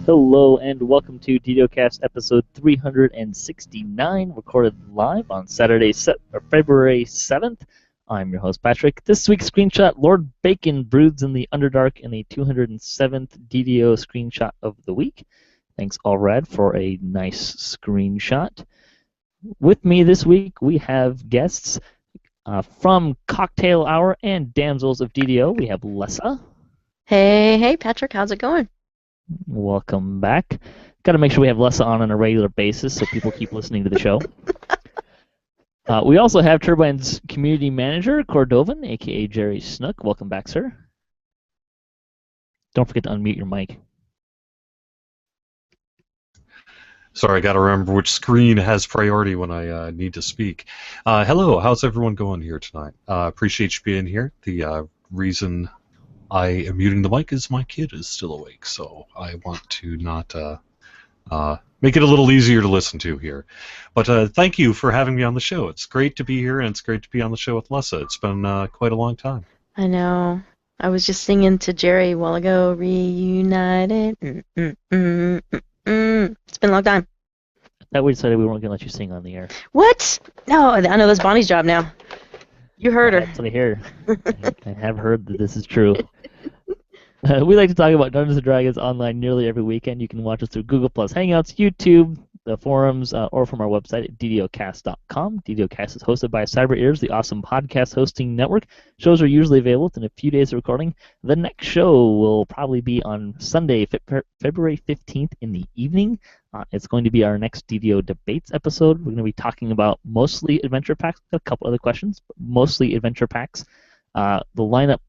Hello and welcome to DDOCast episode 369, recorded live on Saturday, February 7th. I'm your host, Patrick. This week's screenshot, Lord Bacon broods in the Underdark in the 207th DDO screenshot of the week. Thanks, Allrad, for a nice screenshot. With me this week, we have guests from Cocktail Hour and Damsels of DDO. We have Lessah. Hey, Patrick, how's it going? Welcome back. Got to make sure we have Lessah on a regular basis so people keep listening to the show. We also have Turbine's community manager, Cordovan, a.k.a. Jerry Snook. Welcome back, sir. Don't forget to unmute your mic. Sorry, I got to remember which screen has priority when I need to speak. Hello, how's everyone going here tonight? Appreciate you being here. The reason I am muting the mic is my kid is still awake, so I want to not make it a little easier to listen to here. But thank you for having me on the show. It's great to be here, and it's great to be on the show with Lessah. It's been quite a long time. I know. I was just singing to Jerry a while ago, reunited. It's been a long time. I thought we decided we weren't going to let you sing on the air. What? No, I know that's Bonnie's job now. You heard her. That's what I hear. I have heard that this is true. We like to talk about Dungeons & Dragons online nearly every weekend. You can watch us through Google+, Hangouts, YouTube, the forums, or from our website at DDOCast.com. DDOCast is hosted by Cyber Ears, the awesome podcast hosting network. Shows are usually available within a few days of recording. The next show will probably be on Sunday, February 15th in the evening. It's going to be our next DDO Debates episode. We're going to be talking about mostly adventure packs. Got a couple other questions, but mostly adventure packs. The lineup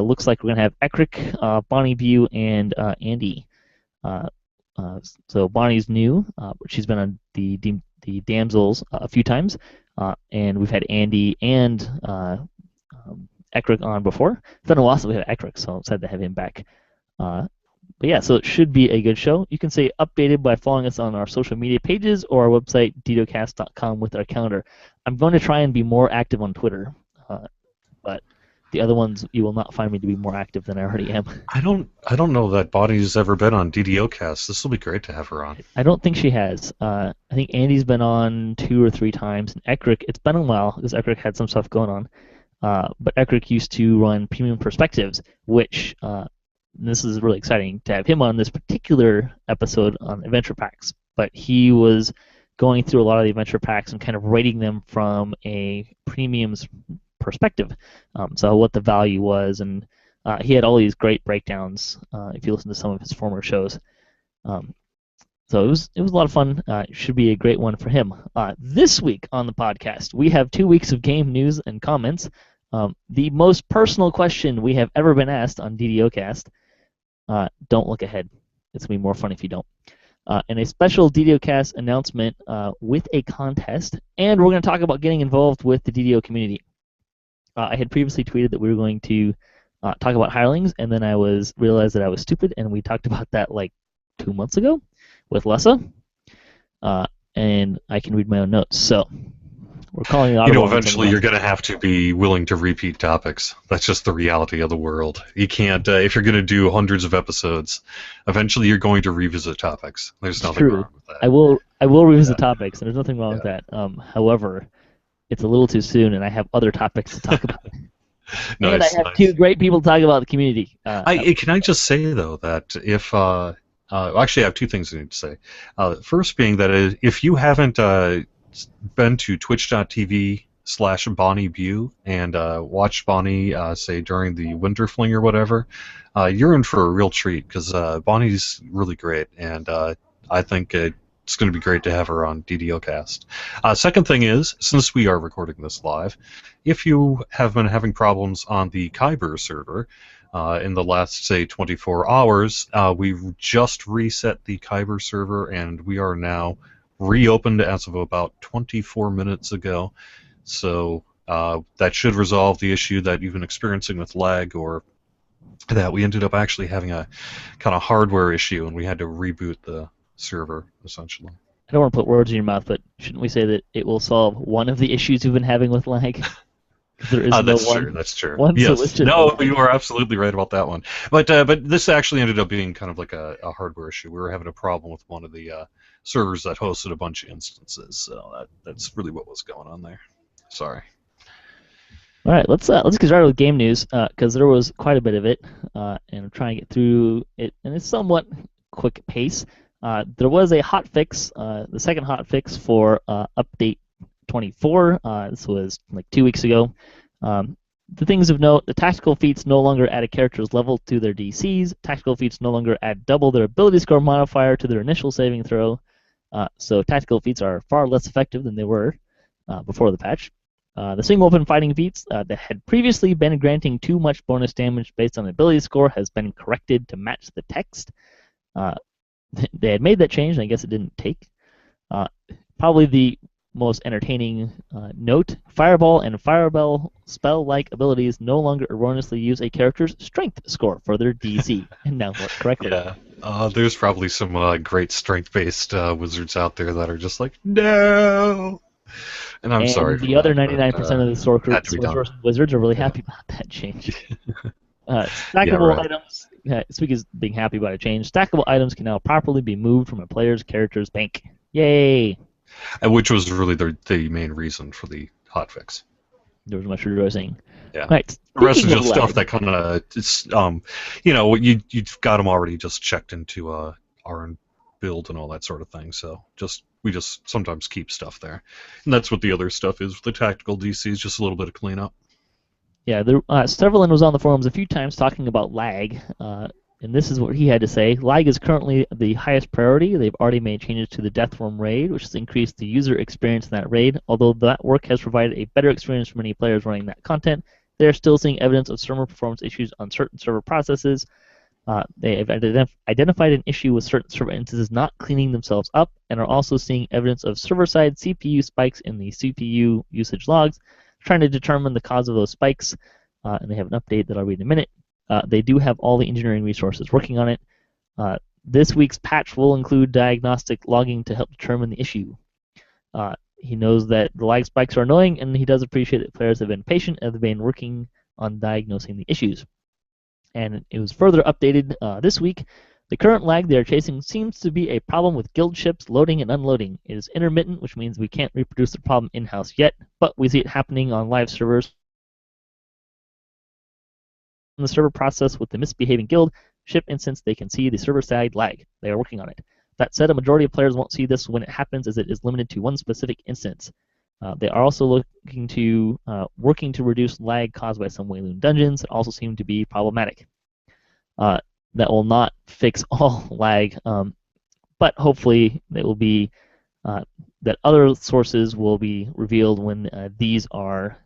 looks like we're going to have Ekric, Bonnie View, and Andy. So Bonnie's new, but she's been on the Damsels a few times, and we've had Andy and Ekric on before. It's been a while since we had Ekric, so I'm excited to have him back. But yeah, so it should be a good show. You can stay updated by following us on our social media pages or our website, DDOcast.com, with our calendar. I'm going to try and be more active on Twitter, but the other ones, you will not find me to be more active than I already am. I don't know that Bonnie's ever been on DDOcast. This will be great to have her on. I don't think she has. I think Andy's been on 2 or 3 times, and Ekric, it's been a while because Ekric had some stuff going on. But Ekric used to run Premium Perspectives, which this is really exciting to have him on this particular episode on adventure packs. But he was going through a lot of the adventure packs and kind of rating them from a premium's perspective, so what the value was, and he had all these great breakdowns if you listen to some of his former shows. So it was a lot of fun. It should be a great one for him. This week on the podcast, we have 2 weeks of game news and comments. The most personal question we have ever been asked on DDOcast. Don't look ahead. It's going to be more fun if you don't. And a special DDOcast announcement with a contest, and we're going to talk about getting involved with the DDO community. I had previously tweeted that we were going to talk about hirelings, and then I realized that I was stupid, and we talked about that like 2 months ago with Lessah, and I can read my own notes. So we're calling it. Eventually you're going to have to be willing to repeat topics. That's just the reality of the world. You can't, if you're going to do hundreds of episodes, eventually you're going to revisit topics. There's nothing wrong with that. I will revisit topics, and there's nothing wrong with that. However, it's a little too soon, and I have other topics to talk about. Nice, and I have 2 great people to talk about the community. Can I just say, though, that if... actually, I have 2 things I need to say. First being that if you haven't been to twitch.tv/BonnieBew and watched Bonnie, say, during the Winter Fling or whatever, you're in for a real treat, because Bonnie's really great, and I think it's going to be great to have her on DDOcast. Second thing is, since we are recording this live, if you have been having problems on the Kyber server in the last, say, 24 hours, we've just reset the Kyber server, and we are now reopened as of about 24 minutes ago. So that should resolve the issue that you've been experiencing with lag, or that we ended up actually having a kind of hardware issue, and we had to reboot the server, essentially. I don't want to put words in your mouth, but shouldn't we say that it will solve one of the issues we've been having with lag? There is no That's one. true. That's true. One Yes. solution. No, you are absolutely right about that one. But this actually ended up being kind of like a hardware issue. We were having a problem with one of the servers that hosted a bunch of instances. So that's really what was going on there. Sorry. All right, let's get started with game news because there was quite a bit of it, and I'm trying to get through it in a somewhat quick pace. There was a hot fix, the second hot fix for update 24. This was like 2 weeks ago. The things of note: the tactical feats no longer add a character's level to their DCs. Tactical feats no longer add double their ability score modifier to their initial saving throw. So tactical feats are far less effective than they were before the patch. The single weapon fighting feats that had previously been granting too much bonus damage based on ability score has been corrected to match the text. They had made that change, and I guess it didn't take. Probably the most entertaining note: Fireball and Fireball spell-like abilities no longer erroneously use a character's strength score for their DC, and now work correctly. Yeah. There's probably some great strength-based wizards out there that are just like, no. And I'm sorry for the other that, 99% but, of the had to be done. sorcerers and wizards are really Yeah. happy about that change. Stackable items. Speaking of being happy about a change, stackable items can now properly be moved from a player's character's bank. Yay! Which was really the main reason for the hotfix. There was much rejoicing. Yeah. Right. The rest is speaking of just stuff lag- that kind of it's you've got them already just checked into our build and all that sort of thing. So we just sometimes keep stuff there, and that's what the other stuff is. The tactical DC is just a little bit of cleanup. Yeah, Stervelin was on the forums a few times talking about lag, and this is what he had to say. Lag is currently the highest priority. They've already made changes to the Deathworm raid, which has increased the user experience in that raid. Although that work has provided a better experience for many players running that content, they are still seeing evidence of server performance issues on certain server processes. They have identified an issue with certain server instances not cleaning themselves up, and are also seeing evidence of server-side CPU spikes in the CPU usage logs, trying to determine the cause of those spikes, and they have an update that I'll read in a minute. They do have all the engineering resources working on it. This week's patch will include diagnostic logging to help determine the issue. He knows that the lag spikes are annoying, and he does appreciate that players have been patient and have been working on diagnosing the issues. And it was further updated this week. The current lag they are chasing seems to be a problem with guild ships loading and unloading. It is intermittent, which means we can't reproduce the problem in-house yet, but we see it happening on live servers. In the server process with the misbehaving guild ship instance, they can see the server-side lag. They are working on it. That said, a majority of players won't see this when it happens, as it is limited to one specific instance. They are also working to reduce lag caused by some Wayloon dungeons that also seem to be problematic. That will not fix all lag, but hopefully it will be that other sources will be revealed when these are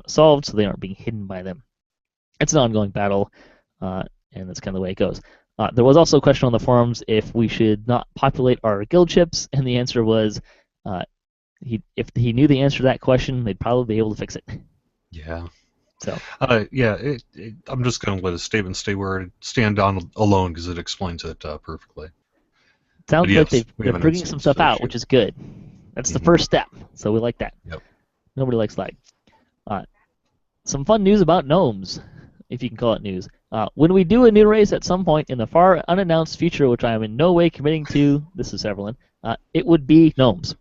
solved, so they aren't being hidden by them. It's an ongoing battle, and that's kind of the way it goes. There was also a question on the forums if we should not populate our guild ships, and the answer was if he knew the answer to that question, they'd probably be able to fix it. Yeah. So. I'm just going to let his statement stay where it stand on alone because it explains it perfectly. Sounds yes, like they're figuring some stuff out, which is good. That's the first step, so we like that. Yep. Nobody likes lag. Some fun news about gnomes, if you can call it news. When we do a new race at some point in the far unannounced future, which I am in no way committing to, this is Severlin, it would be gnomes.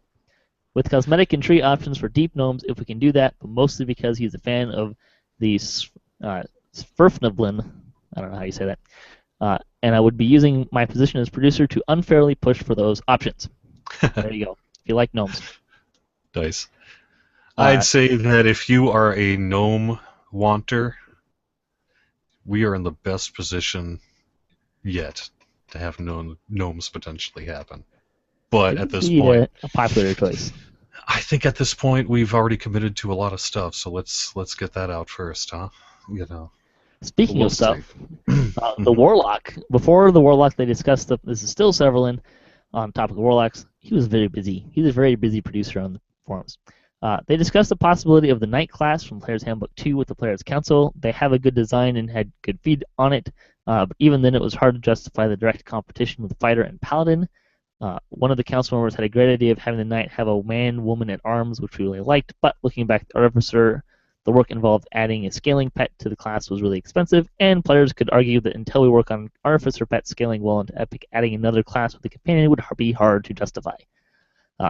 With cosmetic and tree options for deep gnomes, if we can do that, but mostly because he's a fan of the Sverfnablin, I don't know how you say that, and I would be using my position as producer to unfairly push for those options. There you go. If you like gnomes. Nice. I'd say that if you are a gnome wanter, we are in the best position yet to have gnomes potentially happen. But at this point, a popular choice. I think at this point we've already committed to a lot of stuff, so let's get that out first, huh? Speaking of stuff, the Warlock. Before the Warlock, they discussed this is still Severlin on topic of Warlocks. He was very busy. He's a very busy producer on the forums. They discussed the possibility of the Knight class from Player's Handbook 2 with the Player's Council. They have a good design and had good feed on it, but even then it was hard to justify the direct competition with Fighter and Paladin. One of the council members had a great idea of having the Knight have a man-woman at arms, which we really liked, but looking back at Artificer, The work involved adding a scaling pet to the class was really expensive, and players could argue that until we work on Artificer pet scaling well into Epic, adding another class with a companion would be hard to justify.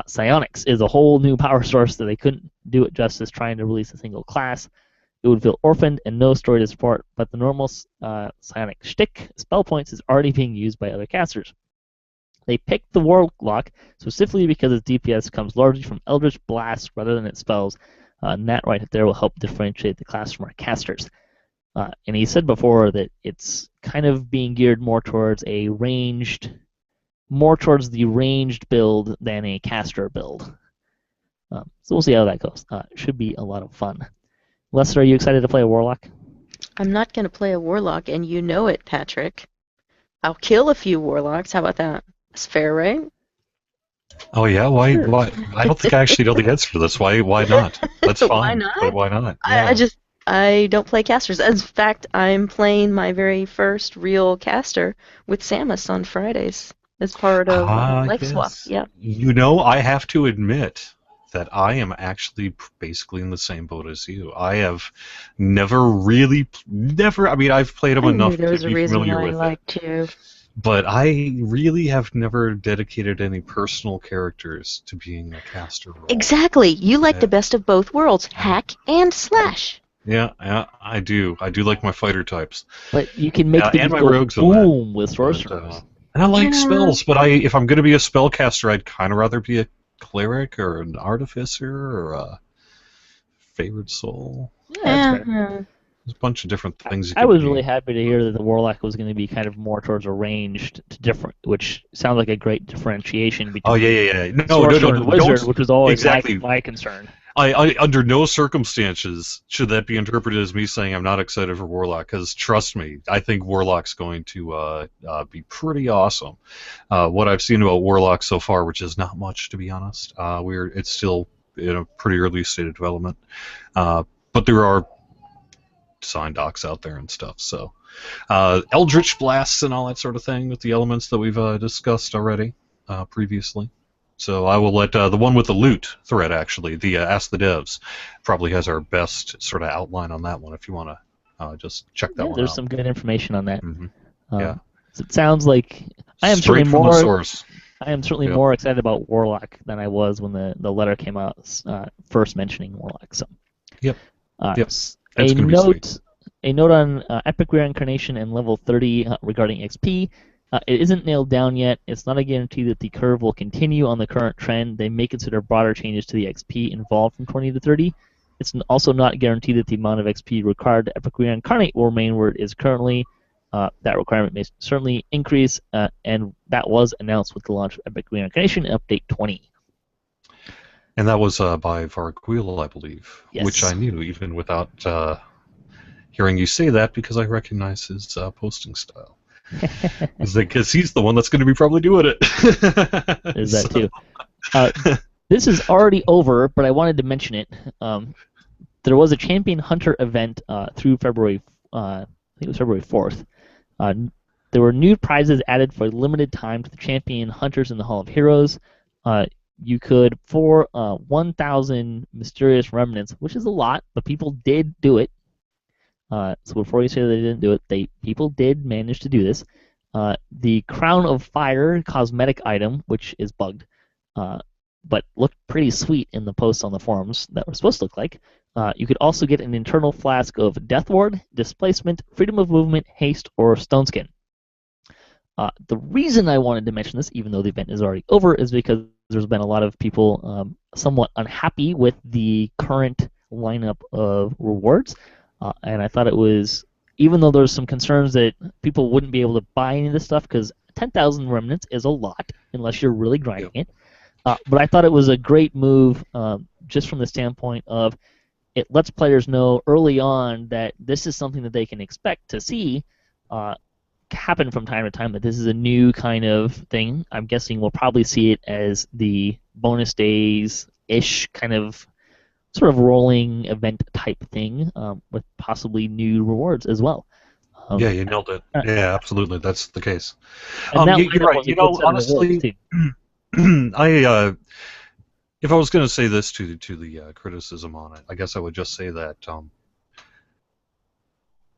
Psionics is a whole new power source that they couldn't do it justice trying to release a single class. It would feel orphaned and no story to support, but the normal psionic shtick, spell points, is already being used by other casters. They picked the Warlock specifically because its DPS comes largely from Eldritch Blast rather than its spells, and that right there will help differentiate the class from our casters. And he said before that it's kind of being geared more towards the ranged build than a caster build. So we'll see how that goes. It should be a lot of fun. Lessah, are you excited to play a Warlock? I'm not going to play a Warlock, and you know it, Patrick. I'll kill a few Warlocks. How about that? That's fair, right? Oh yeah, why? I don't think I actually know the answer to this. Why not? That's fine. Why not? But why not? Yeah. I don't play casters. In fact, I'm playing my very first real caster with Samus on Fridays as part of Life Swap. Yes. Yep. You know, I have to admit that I am actually basically in the same boat as you. I have never. I mean, I've played them enough to be familiar with it. To. But I really have never dedicated any personal characters to being a caster role. Exactly. You like the best of both worlds, hack and slash. Yeah, I do. I do like my fighter types. But you can make things and my go rogues boom with sorcerers. And I like spells, but if I'm going to be a spellcaster, I'd kind of rather be a cleric or an artificer or a favored soul. Yeah, that's fair. There's a bunch of different things. I was really happy to hear that the Warlock was going to be kind of more towards a ranged to different, which sounds like a great differentiation between. Oh yeah. Sorcerer and Wizard, which was always exactly my concern. I under no circumstances should that be interpreted as me saying I'm not excited for Warlock, because trust me, I think Warlock's going to be pretty awesome. What I've seen about Warlock so far, which is not much to be honest, it's still in a pretty early state of development, but there are design docs out there and stuff. So Eldritch Blasts and all that sort of thing with the elements that we've discussed already previously. So I will let the one with the loot thread, actually, the Ask the Devs, probably has our best sort of outline on that one if you want to just check that one out. There's some good information on that. Mm-hmm. So it sounds like I am straight from the source. I am certainly more excited about Warlock than I was when the letter came out first mentioning Warlock. So. Yep. A note on Epic Reincarnation and level 30 regarding XP. It isn't nailed down yet. It's not a guarantee that the curve will continue on the current trend. They may consider broader changes to the XP involved from 20 to 30. It's also not guaranteed that the amount of XP required to Epic Reincarnate will remain where it is currently. That requirement may certainly increase, and that was announced with the launch of Epic Reincarnation Update 20. And that was by Varguil, I believe, yes. Which I knew even without hearing you say that, because I recognize his posting style. Because he's the one that's going to be probably doing it. There's that too. This is already over, but I wanted to mention it. There was a Champion Hunter event through February, I think it was February 4th. There were new prizes added for a limited time to the Champion Hunters in the Hall of Heroes. You could, for 1,000 mysterious remnants, which is a lot, but people did do it. So before you say they didn't do it, people did manage to do this. The Crown of Fire cosmetic item, which is bugged, but looked pretty sweet in the posts on the forums that were supposed to look like. You could also get an internal flask of Death Ward, Displacement, Freedom of Movement, Haste, or Stone Skin. The reason I wanted to mention this, even though the event is already over, is because there's been a lot of people somewhat unhappy with the current lineup of rewards, and I thought it was, even though there's some concerns that people wouldn't be able to buy any of this stuff, because 10,000 remnants is a lot, unless you're really grinding it, but I thought it was a great move just from the standpoint of it lets players know early on that this is something that they can expect to see happen from time to time, that this is a new kind of thing. I'm guessing we'll probably see it as the bonus days-ish kind of sort of rolling event type thing with possibly new rewards as well. Yeah, you nailed it. Yeah, absolutely. That's the case. And You're right. You know, honestly, if I was going to say this to the criticism on it, I guess I would just say that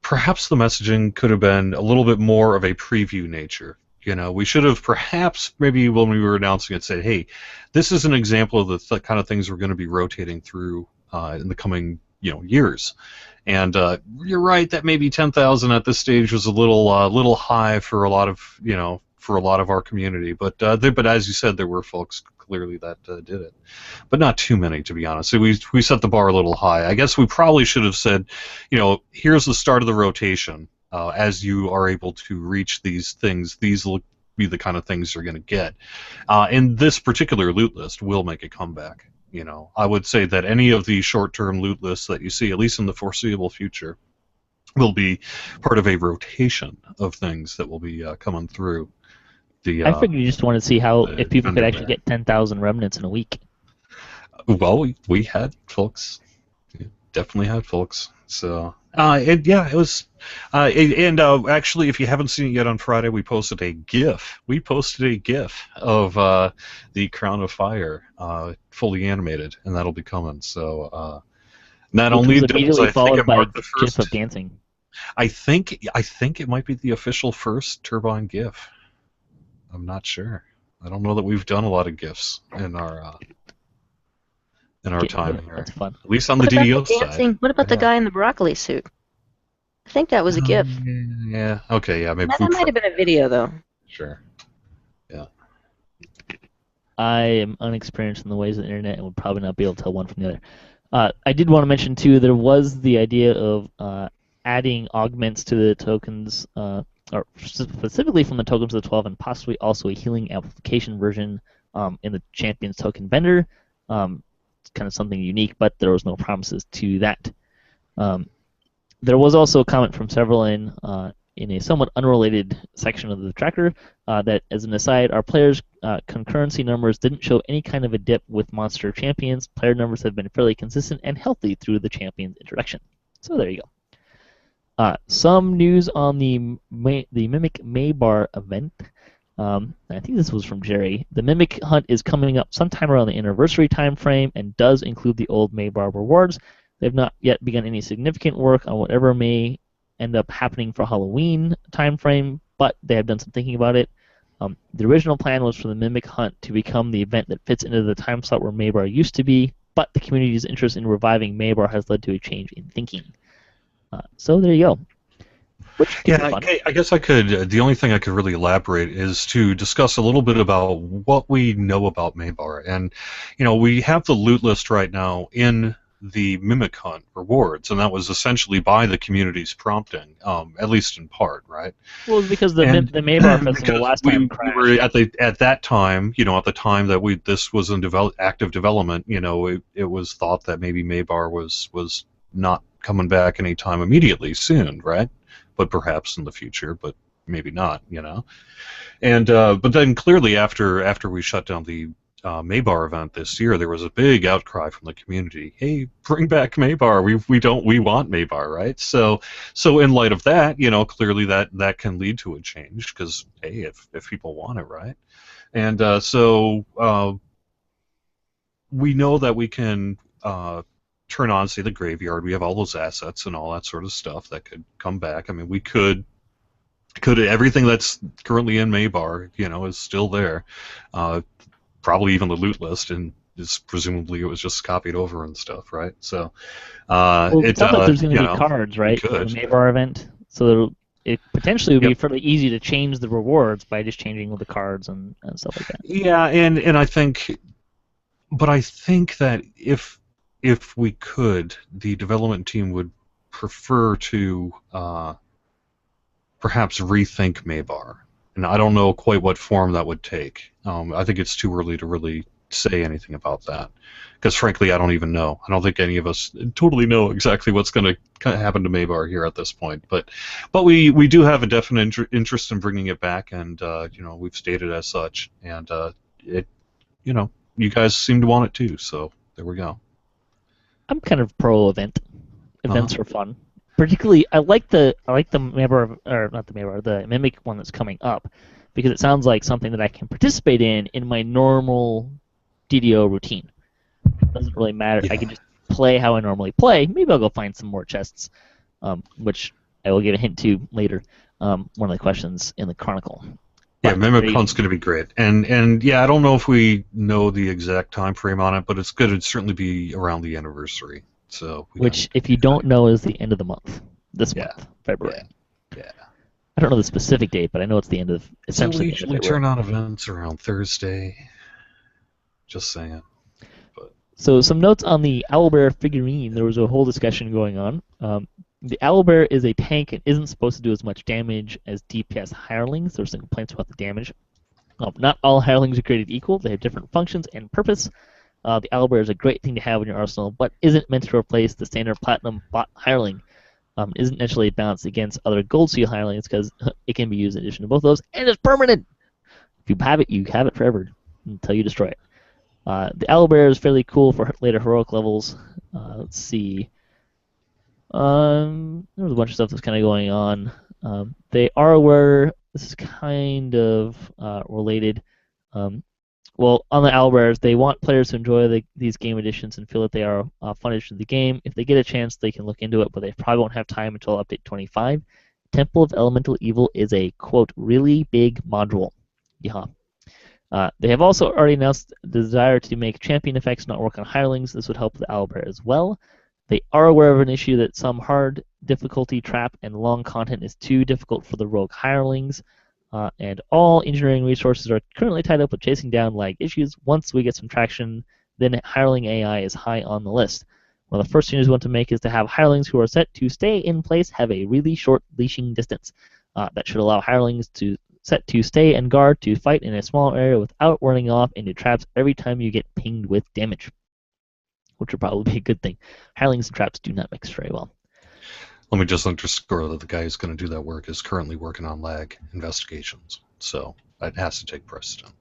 perhaps the messaging could have been a little bit more of a preview nature. You know, we should have perhaps maybe when we were announcing it said, "Hey, this is an example of the kind of things we're going to be rotating through in the coming years." And you're right that maybe 10,000 at this stage was a little high for a lot of for a lot of our community. But but as you said, there were folks clearly that did it, but not too many, to be honest. So we set the bar a little high. I guess we probably should have said, here's the start of the rotation. As you are able to reach these things, these will be the kind of things you're going to get. And this particular loot list will make a comeback. I would say that any of the short-term loot lists that you see, at least in the foreseeable future, will be part of a rotation of things that will be coming through. I figured you just wanted to see how if people could actually there. get 10,000 remnants in a week. Well, we had folks, definitely had folks. So it was, and actually, if you haven't seen it yet on Friday, we posted a GIF. We posted a GIF of the Crown of Fire, fully animated, and that'll be coming. So not Which only was does immediately I think followed it by marked the GIF first, of dancing. I think it might be the official first Turbine GIF. I'm not sure. I don't know that we've done a lot of GIFs in our time here. That's fun. At least on the What about DDO the dancing? side. What about the Yeah. guy in the broccoli suit? I think that was a GIF. Yeah. Okay. Yeah. Maybe That might have been a video though. Sure. Yeah. I am unexperienced in the ways of the internet and would probably not be able to tell one from the other. I did want to mention too, there was the idea of adding augments to the tokens, or specifically from the tokens of the 12, and possibly also a healing amplification version in the Champions token vendor. It's kind of something unique, but there was no promises to that. There was also a comment from several in a somewhat unrelated section of the tracker that, as an aside, our players' concurrency numbers didn't show any kind of a dip with monster champions. Player numbers have been fairly consistent and healthy through the champion's introduction. So there you go. Some news on the Mimic Maybar event. I think this was from Jerry. The Mimic Hunt is coming up sometime around the anniversary time frame and does include the old Maybar rewards. They've not yet begun any significant work on whatever may end up happening for Halloween time frame, but they have done some thinking about it. The original plan was for the Mimic Hunt to become the event that fits into the time slot where Maybar used to be, but the community's interest in reviving Maybar has led to a change in thinking. So there you go. Yeah, I guess I could. The only thing I could really elaborate is to discuss a little bit about what we know about Maybar. And, we have the loot list right now in the Mimic Hunt rewards, and that was essentially by the community's prompting, at least in part, right? Well, it was because the Maybar Festival last time crashed. We were at that time, at the time that this was in active development, it was thought that maybe Maybar was not coming back anytime immediately soon, right? But perhaps in the future, but maybe not, And but then clearly after we shut down the Maybar event this year, there was a big outcry from the community. Hey, bring back Maybar. We want Maybar, right? So in light of that, clearly that can lead to a change because hey, if people want it, right? And so we know that we can turn on, say, the graveyard. We have all those assets and all that sort of stuff that could come back. I mean, we could everything that's currently in Maybar, is still there. Probably even the loot list, and presumably it was just copied over and stuff, right? So it sounds like there's going to be cards, right, for the Maybar event. So it potentially would be fairly easy to change the rewards by just changing the cards and stuff like that. Yeah, and I think that if we could, the development team would prefer to perhaps rethink Maybar. And I don't know quite what form that would take. I think it's too early to really say anything about that. Because frankly, I don't even know. I don't think any of us totally know exactly what's going to happen to Maybar here at this point. But we do have a definite interest in bringing it back, and we've stated as such. And you guys seem to want it too. So there we go. I'm kind of pro event. Events are fun. Particularly, I like the Maybar, or not the Maybar, the Mimic one that's coming up, because it sounds like something that I can participate in my normal DDO routine. doesn't really matter. I Yeah. can just play how I normally play. Maybe I'll go find some more chests, which I will give a hint to later. One of the questions in the Chronicle. Yeah, But there you go. MimicCon's going to be great, and yeah, I don't know if we know the exact time frame on it, but it's good. It'd certainly be around the anniversary, so we can. Which, if you don't know, is the end of the month. This Yeah. month, February. Yeah. I don't know the specific date, but I know it's the end of So essentially we the end of usually February. turn on events around Thursday. Just saying. So some notes on the owlbear figurine. There was a whole discussion going on. The owlbear is a tank and isn't supposed to do as much damage as DPS hirelings. There were some complaints about the damage. Not all hirelings are created equal. They have different functions and purpose. The owlbear is a great thing to have in your arsenal, but isn't meant to replace the standard platinum bot hireling. Isn't naturally balanced against other gold seal hirelings because it can be used in addition to both of those, and it's permanent. If you have it forever until you destroy it. The owlbear is fairly cool for later heroic levels. Let's see. There was a bunch of stuff that's kind of going on. They are aware. This is kind of related. Well, on the owlbears, they want players to enjoy these game editions and feel that they are fun addition to the game. If they get a chance, they can look into it, but they probably won't have time until update 25. Temple of Elemental Evil is a, quote, really big module. Yeah. They have also already announced the desire to make champion effects not work on hirelings. This would help the owlbear as well. They are aware of an issue that some hard difficulty trap and long content is too difficult for the rogue hirelings. And all engineering resources are currently tied up with chasing down lag issues. Once we get some traction, then hireling AI is high on the list. One of the first changes we want to make is to have hirelings who are set to stay in place have a really short leashing distance. That should allow hirelings to set to stay and guard to fight in a small area without running off into traps every time you get pinged with damage, which would probably be a good thing. Hirelings and traps do not mix very well. Let me just underscore that the guy who's going to do that work is currently working on lag investigations, so it has to take precedent.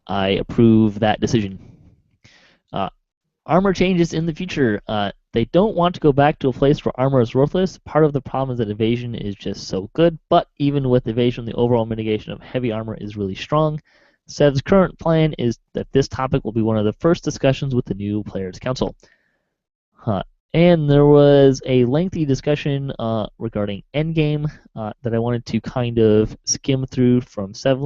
I approve that decision. Armor changes in the future. They don't want to go back to a place where armor is worthless. Part of the problem is that evasion is just so good, but even with evasion, the overall mitigation of heavy armor is really strong. Sev's current plan is that this topic will be one of the first discussions with the new Players' Council. And there was a lengthy discussion regarding Endgame that I wanted to kind of skim through from Sev.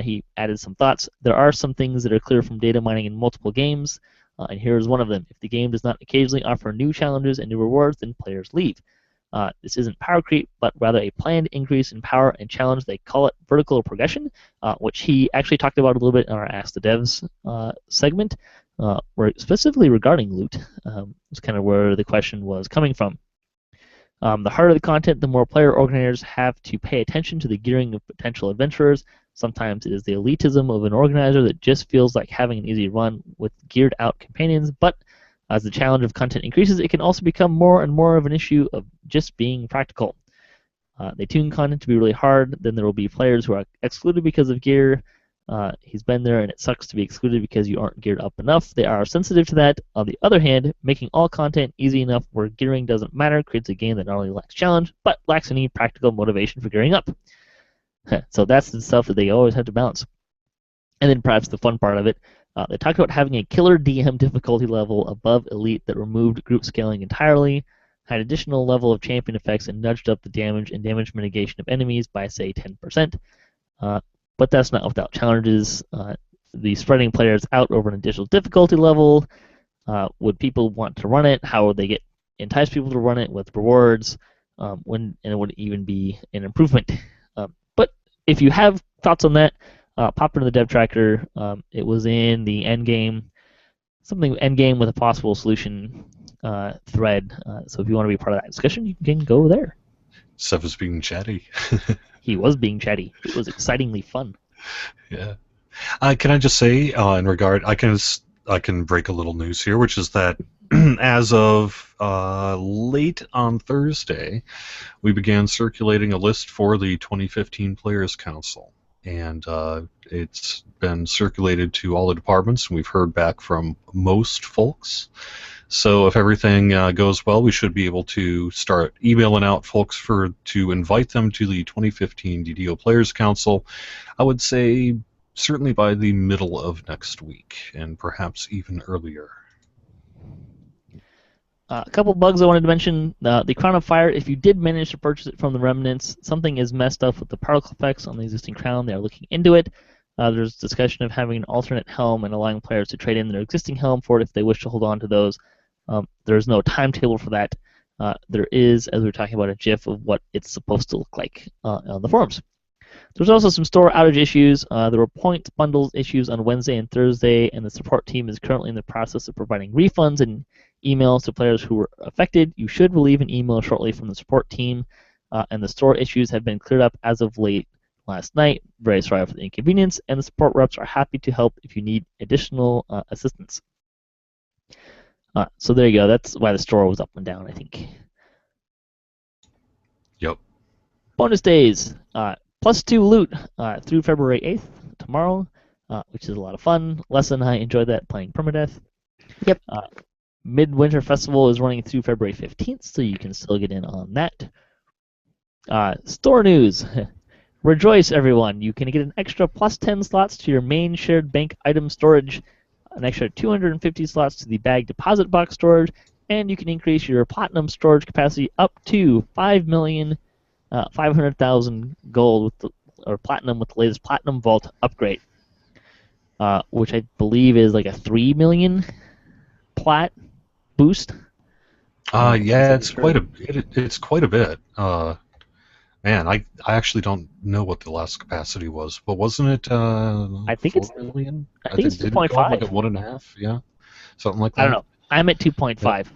He added some thoughts. There are some things that are clear from data mining in multiple games. And here's one of them. If the game does not occasionally offer new challenges and new rewards, then players leave. This isn't power creep, but rather a planned increase in power and challenge. They call it vertical progression, which he actually talked about a little bit in our Ask the Devs segment, specifically regarding loot. Was kind of where the question was coming from. The harder the content, the more player organizers have to pay attention to the gearing of potential adventurers. Sometimes it is the elitism of an organizer that just feels like having an easy run with geared out companions, but as the challenge of content increases, it can also become more and more of an issue of just being practical. They tune content to be really hard, then there will be players who are excluded because of gear. He's been there and it sucks to be excluded because you aren't geared up enough. They are sensitive to that. On the other hand, making all content easy enough where gearing doesn't matter creates a game that not only lacks challenge, but lacks any practical motivation for gearing up. So that's the stuff that they always have to balance. And then perhaps the fun part of it, they talked about having a killer DM difficulty level above elite that removed group scaling entirely, had additional level of champion effects, and nudged up the damage and damage mitigation of enemies by, say, 10%. But that's not without challenges. The spreading players out over an additional difficulty level. Would people want to run it? How would they entice people to run it with rewards? And it would even be an improvement. But if you have thoughts on that, pop into the dev tracker. It was in the endgame, something endgame with a possible solution thread. So if you want to be part of that discussion, you can go there. Sev is being chatty. He was being chatty. It was excitingly fun. Yeah. Can I just say, in regard, I can break a little news here, which is that as of late on Thursday, we began circulating a list for the 2015 Players Council, and it's been circulated to all the departments, and we've heard back from most folks. So if everything goes well, we should be able to start emailing out folks to invite them to the 2015 DDO Players Council. I would say certainly by the middle of next week, and perhaps even earlier. A couple bugs I wanted to mention. The Crown of Fire, if you did manage to purchase it from the Remnants, something is messed up with the particle effects on the existing crown. They are looking into it. There's discussion of having an alternate helm and allowing players to trade in their existing helm for it if they wish to hold on to those. There's no timetable for that. There is, as we were talking about, a GIF of what it's supposed to look like on the forums. There's also some store outage issues. There were points bundles issues on Wednesday and Thursday, and the support team is currently in the process of providing refunds and emails to players who were affected. You should receive an email shortly from the support team, and the store issues have been cleared up as of late last night. Very sorry for the inconvenience, and the support reps are happy to help if you need additional assistance. So there you go. That's why the store was up and down, I think. Yep. Bonus days. +2 loot through February 8th, tomorrow, which is a lot of fun. Lessah and I enjoyed that playing Permadeath. Yep. Midwinter Festival is running through February 15th, so you can still get in on that. Store news. Rejoice, everyone. You can get an extra +10 slots to your main shared bank item storage, an extra 250 slots to the bag deposit box storage, and you can increase your platinum storage capacity up to 500,000 gold or platinum with the latest platinum vault upgrade, which I believe is like a 3 million plat boost. Yeah, it's quite a bit. Man, I actually don't know what the last capacity was, but wasn't it I think 4 it's million? I think it's Did it go up 2.5. like at 1.5? Yeah, something like that. I don't know. I'm at 2.5.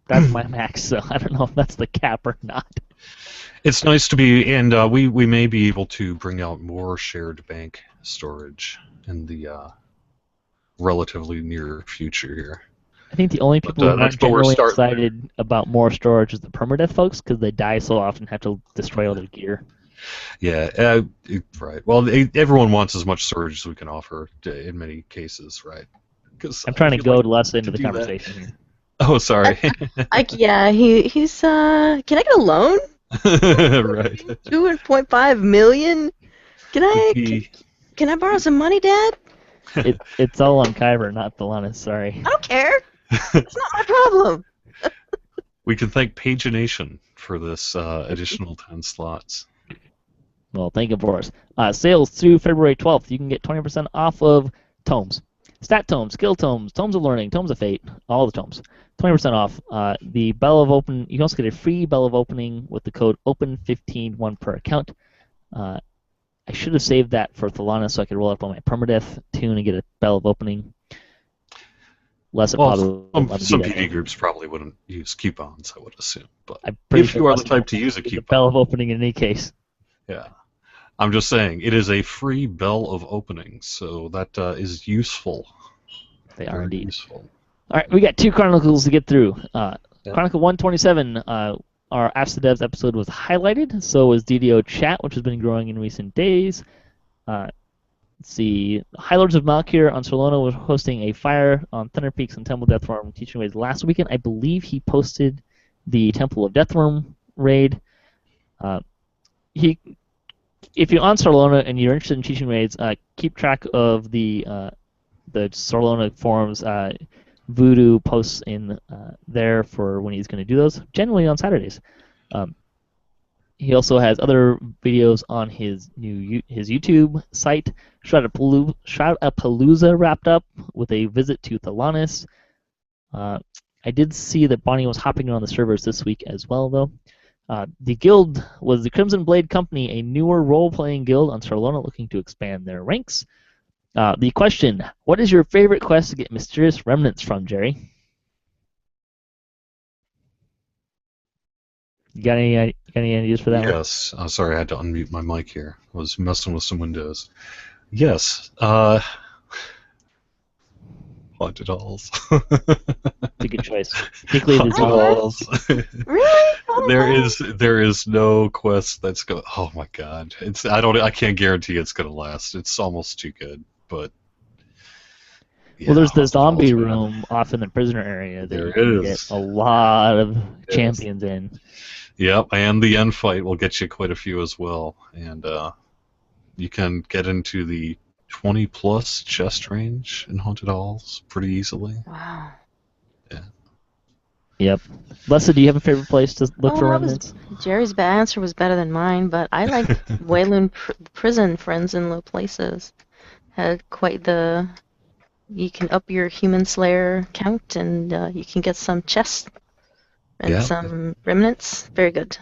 That's my max, so I don't know if that's the cap or not. It's nice to be, and we may be able to bring out more shared bank storage in the relatively near future here. I think the only people who aren't but we're generally starting excited about more storage is the permadeath folks, because they die so often and have to destroy all their gear. Yeah, right. Well, everyone wants as much storage as we can offer in many cases, right? I'm trying to goad Lessah into the conversation here. Oh, sorry. Yeah, he's can I get a loan? Right. 2.5 million? Can I borrow some money, Dad? It's all on Kyber, not Thelanis, sorry. I don't care. It's not my problem. We can thank Pagination for this additional 10 slots. Well, thank you for us. Sales through February 12th. You can get 20% off of tomes. Stat tomes, skill tomes, tomes of learning, tomes of fate, all the tomes. 20% off. The Bell of Open, you can also get a free Bell of Opening with the code OPEN15, one per account. I should have saved that for Thelanis so I could roll up on my Permadeath tune and get a Bell of Opening. Some PD groups probably wouldn't use coupons, I would assume. But if you are the type to use a coupon, Bell of Opening in any case. Yeah. I'm just saying, it is a free Bell of Opening, so that is useful. They are indeed. Useful. All right, we got 2 Chronicles to get through. Chronicle 127, our Ask the Devs episode was highlighted, so was DDO Chat, which has been growing in recent days. Let's see, High Lords of Malkir on Solona was hosting a fire on Thunder Peaks and Temple Deathworm teaching raids last weekend. I believe he posted the Temple of Deathworm raid. If you're on Solona and you're interested in teaching raids, keep track of the Solona forums. Voodoo posts in there for when he's going to do those, generally on Saturdays. He also has other videos on his YouTube site. Shroudapalooza wrapped up with a visit to Thelanis. I did see that Bonnie was hopping around the servers this week as well, though. The guild was the Crimson Blade Company, a newer role-playing guild on Solona looking to expand their ranks. The question, what is your favorite quest to get mysterious remnants from, Jerry? You got any ideas for that one? Yes. Sorry, I had to unmute my mic here. I was messing with some windows. Yes. Haunted Halls. It's a good choice. Haunted Halls. Really? There is no quest that's going. Oh my god! I can't guarantee it's gonna last. It's almost too good, but. Yeah, well, there's the zombie room off in the prisoner area that you can get a lot of champions in. Yep, and the end fight will get you quite a few as well, and you can get into the 20+ chest range in Haunted Halls pretty easily. Wow. Yeah. Yep. Lessah, do you have a favorite place to look for Oh, remnants? Jerry's answer was better than mine, but I liked Wayland Prison, Friends in Low Places. Had quite the. You can up your human slayer count, and you can get some chests and Yeah. some remnants. Very good.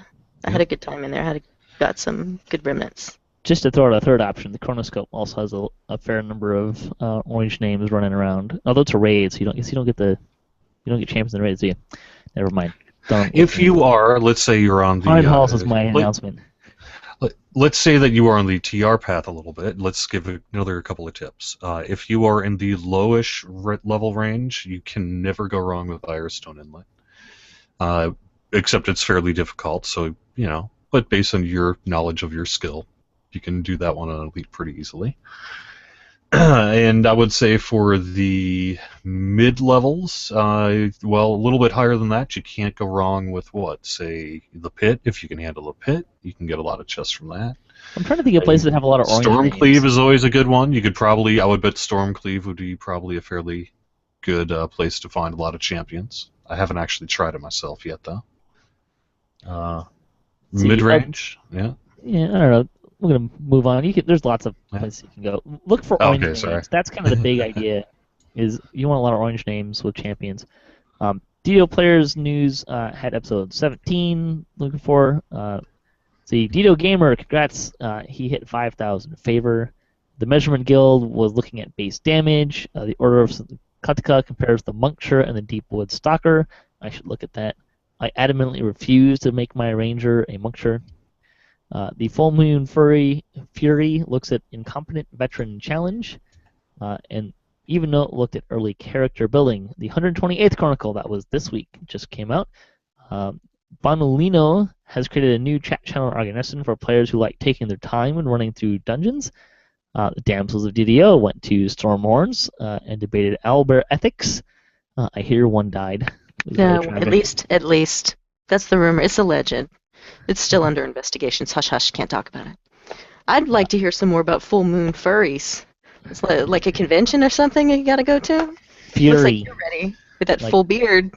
I had Yep. a good time in there. Got some good remnants. Just to throw out a third option, the Chronoscope also has a fair number of orange names running around. Although it's a raid, so you don't get champions in the raids, do you? Never mind. Don't. If you are, let's say you're on Haunted the Halls is my announcement. let's say that you are on the TR path a little bit. Let's give another couple of tips. If you are in the lowish level range, you can never go wrong with Firestone Inlet. Except it's fairly difficult, so, but based on your knowledge of your skill, you can do that one on Elite pretty easily. And I would say for the mid-levels, well, a little bit higher than that, you can't go wrong with say, the Pit. If you can handle the Pit, you can get a lot of chests from that. I'm trying to think of places that have a lot of orange names. Stormcleave is always a good one. You could probably, I would bet Stormcleave would be probably a fairly good place to find a lot of champions. I haven't actually tried it myself yet, though. Mid-range, yeah. Yeah, I don't know. We're gonna move on. There's lots of places you can go. Look for orange names. Sorry. That's kind of the big idea. Is you want a lot of orange names with champions. DDO Players News had episode 17. Looking for the DDO Gamer. Congrats, he hit 5,000 favor. The Measurement Guild was looking at base damage. The Order of Katka compares the Monkshire and the Deepwood Stalker. I should look at that. I adamantly refuse to make my Ranger a Monkshire. The Full Moon Fury looks at Incompetent Veteran Challenge, and even though it looked at early character building, the 128th Chronicle that was this week just came out. Bonolino has created a new chat channel organization for players who like taking their time when running through dungeons. The Damsels of DDO went to Stormhorns and debated owlbear ethics. I hear one died. No, at least. That's the rumor. It's a legend. It's still under investigation. Hush, hush. Can't talk about it. I'd like to hear some more about Full Moon Furries. It's like a convention or something you gotta go to? Fury. Looks like you're ready with that full beard.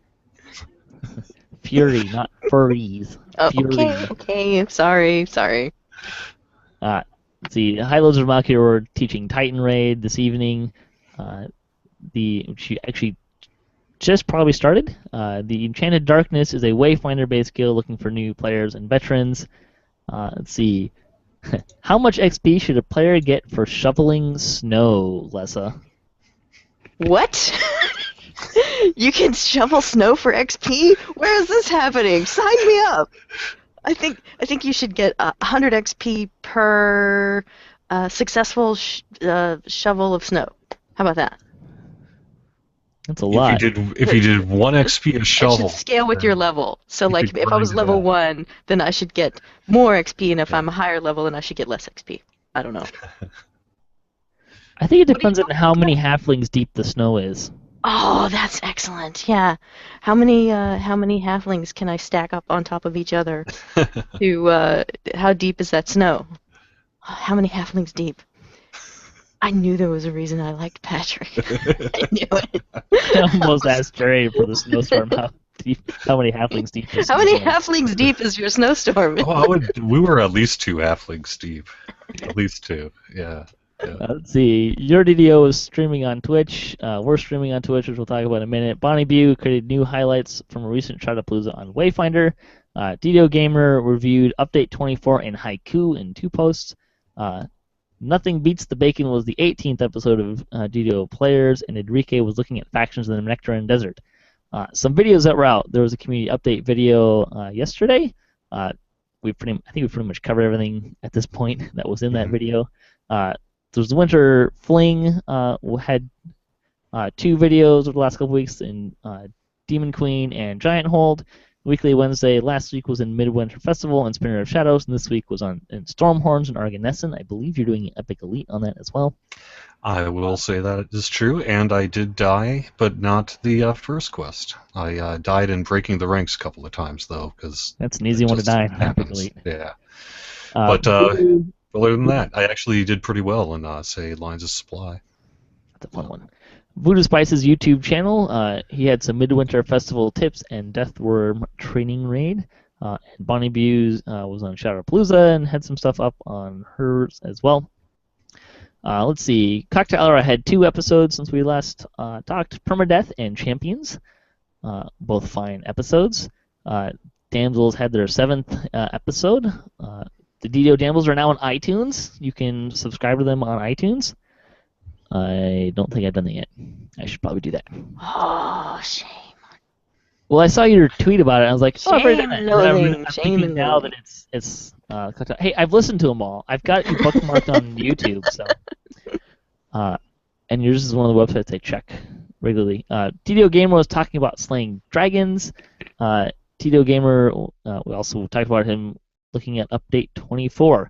Fury, not furries. Oh, Fury. okay. Sorry. Let's see. High Loads of Valkyrie were teaching Titan Raid this evening. She actually just probably started. The Enchanted Darkness is a Wayfinder-based guild looking for new players and veterans. Let's see. How much XP should a player get for shoveling snow, Lessah? What? You can shovel snow for XP? Where is this happening? Sign me up. I think you should get 100 XP per successful shovel of snow. How about that? That's a lot. If you did 1 XP a shovel. It should scale with your level. So, like, if I was level 1, then I should get more XP, and if I'm a higher level, then I should get less XP. I don't know. I think it depends on how many halflings deep the snow is. Oh, that's excellent. Yeah. How many halflings can I stack up on top of each other? How deep is that snow? How many halflings deep? I knew there was a reason I liked Patrick. I knew it. I almost asked Jerry for the snowstorm. How many halflings deep is How many halflings deep is your snowstorm? We were at least 2 halflings deep. At least 2, yeah. Let's see. Your DDO is streaming on Twitch. We're streaming on Twitch, which we'll talk about in a minute. Bonnie Bew created new highlights from a recent Shadowpalooza on Wayfinder. DDO Gamer reviewed Update 24 and Haiku in 2 posts. Nothing Beats the Bacon was the 18th episode of DDO Players, and Enrique was looking at factions in the Nectaran Desert. Some videos that were out. There was a community update video yesterday. I think we pretty much covered everything at this point that was in that video. There's the Winter Fling. We had 2 videos over the last couple weeks in Demon Queen and Giant Hold. Weekly Wednesday last week was in Midwinter Festival and Spinner of Shadows, and this week was in Stormhorns and Arganesson. I believe you're doing Epic Elite on that as well. I will say that is true, and I did die, but not the first quest. I died in Breaking the Ranks a couple of times, though, because that's an easy one to die in Epic Elite. Yeah. But other than that, I actually did pretty well in, say, Lines of Supply. That's a fun one. Voodoo Spice's YouTube channel. He had some Midwinter Festival tips and Deathworm training raid. And Bonnie Views was on Shadowpalooza and had some stuff up on hers as well. Let's see. Cocktail Hour had 2 episodes since we last talked. Permadeath and Champions. Both fine episodes. Damsels had their 7th episode. The DDO Damsels are now on iTunes. You can subscribe to them on iTunes. I don't think I've done that yet. I should probably do that. Oh, shame. Well, I saw your tweet about it. I was like, oh, I've already done that. Shame And then loathing, I'm shame thinking and now that loathing. it's hey, I've listened to them all. I've got you bookmarked on YouTube. So, and yours is one of the websites I check regularly. DDO Gamer was talking about slaying dragons. DDO Gamer, we also talked about him looking at update 24.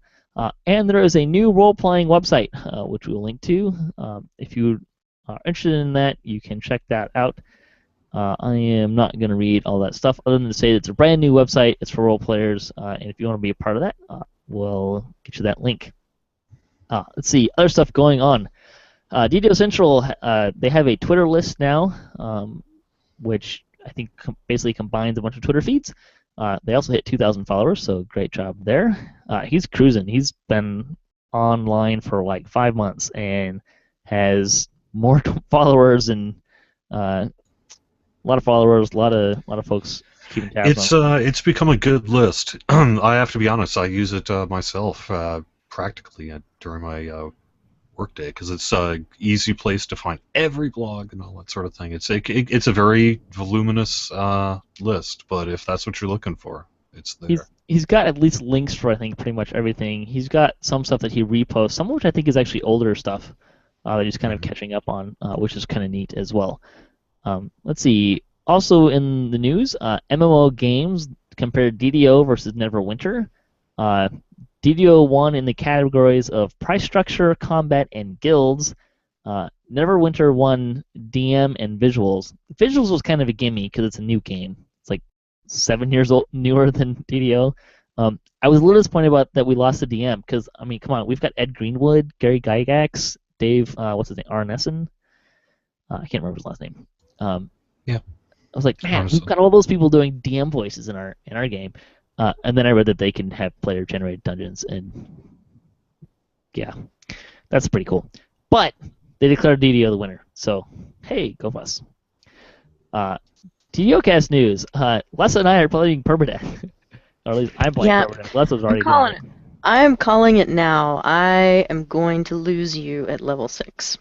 And there is a new role-playing website, which we'll link to. If you are interested in that, you can check that out. I am not going to read all that stuff other than to say it's a brand new website. It's for role players, and if you want to be a part of that, we'll get you that link. Let's see, other stuff going on. DDO Central, they have a Twitter list now, which I think basically combines a bunch of Twitter feeds. They also hit 2,000 followers, so great job there. He's cruising. He's been online for like 5 months and has more followers and a lot of followers, a lot of folks keeping tabs on it. It's become a good list. I have to be honest. I use it myself practically during my workday because it's an easy place to find every blog and all that sort of thing. It's a very voluminous list, but if that's what you're looking for, it's there. He's got at least links for I think pretty much everything. He's got some stuff that he reposts, some of which I think is actually older stuff that he's kind of catching up on, which is kind of neat as well. Let's see. Also in the news, MMO games compared DDO versus Neverwinter. DDO won in the categories of price structure, combat, and guilds. Neverwinter won DM and visuals. Visuals was kind of a gimme because it's a new game. It's like 7 years old, newer than DDO. I was a little disappointed about that we lost the DM because, I mean, come on, we've got Ed Greenwood, Gary Gygax, Dave, what's his name, Arneson? I can't remember his last name. Yeah. I was like, man, Honestly. we've got all those people doing DM voices in our game, and then I read that they can have player-generated dungeons, and yeah, that's pretty cool. But they declared DDO the winner, so hey, go us. DDOcast news: Lessah and I are playing permadeath, or at least I'm playing permadeath. Lessah's already calling doing it. I'm calling it now. I am going to lose you at level 6.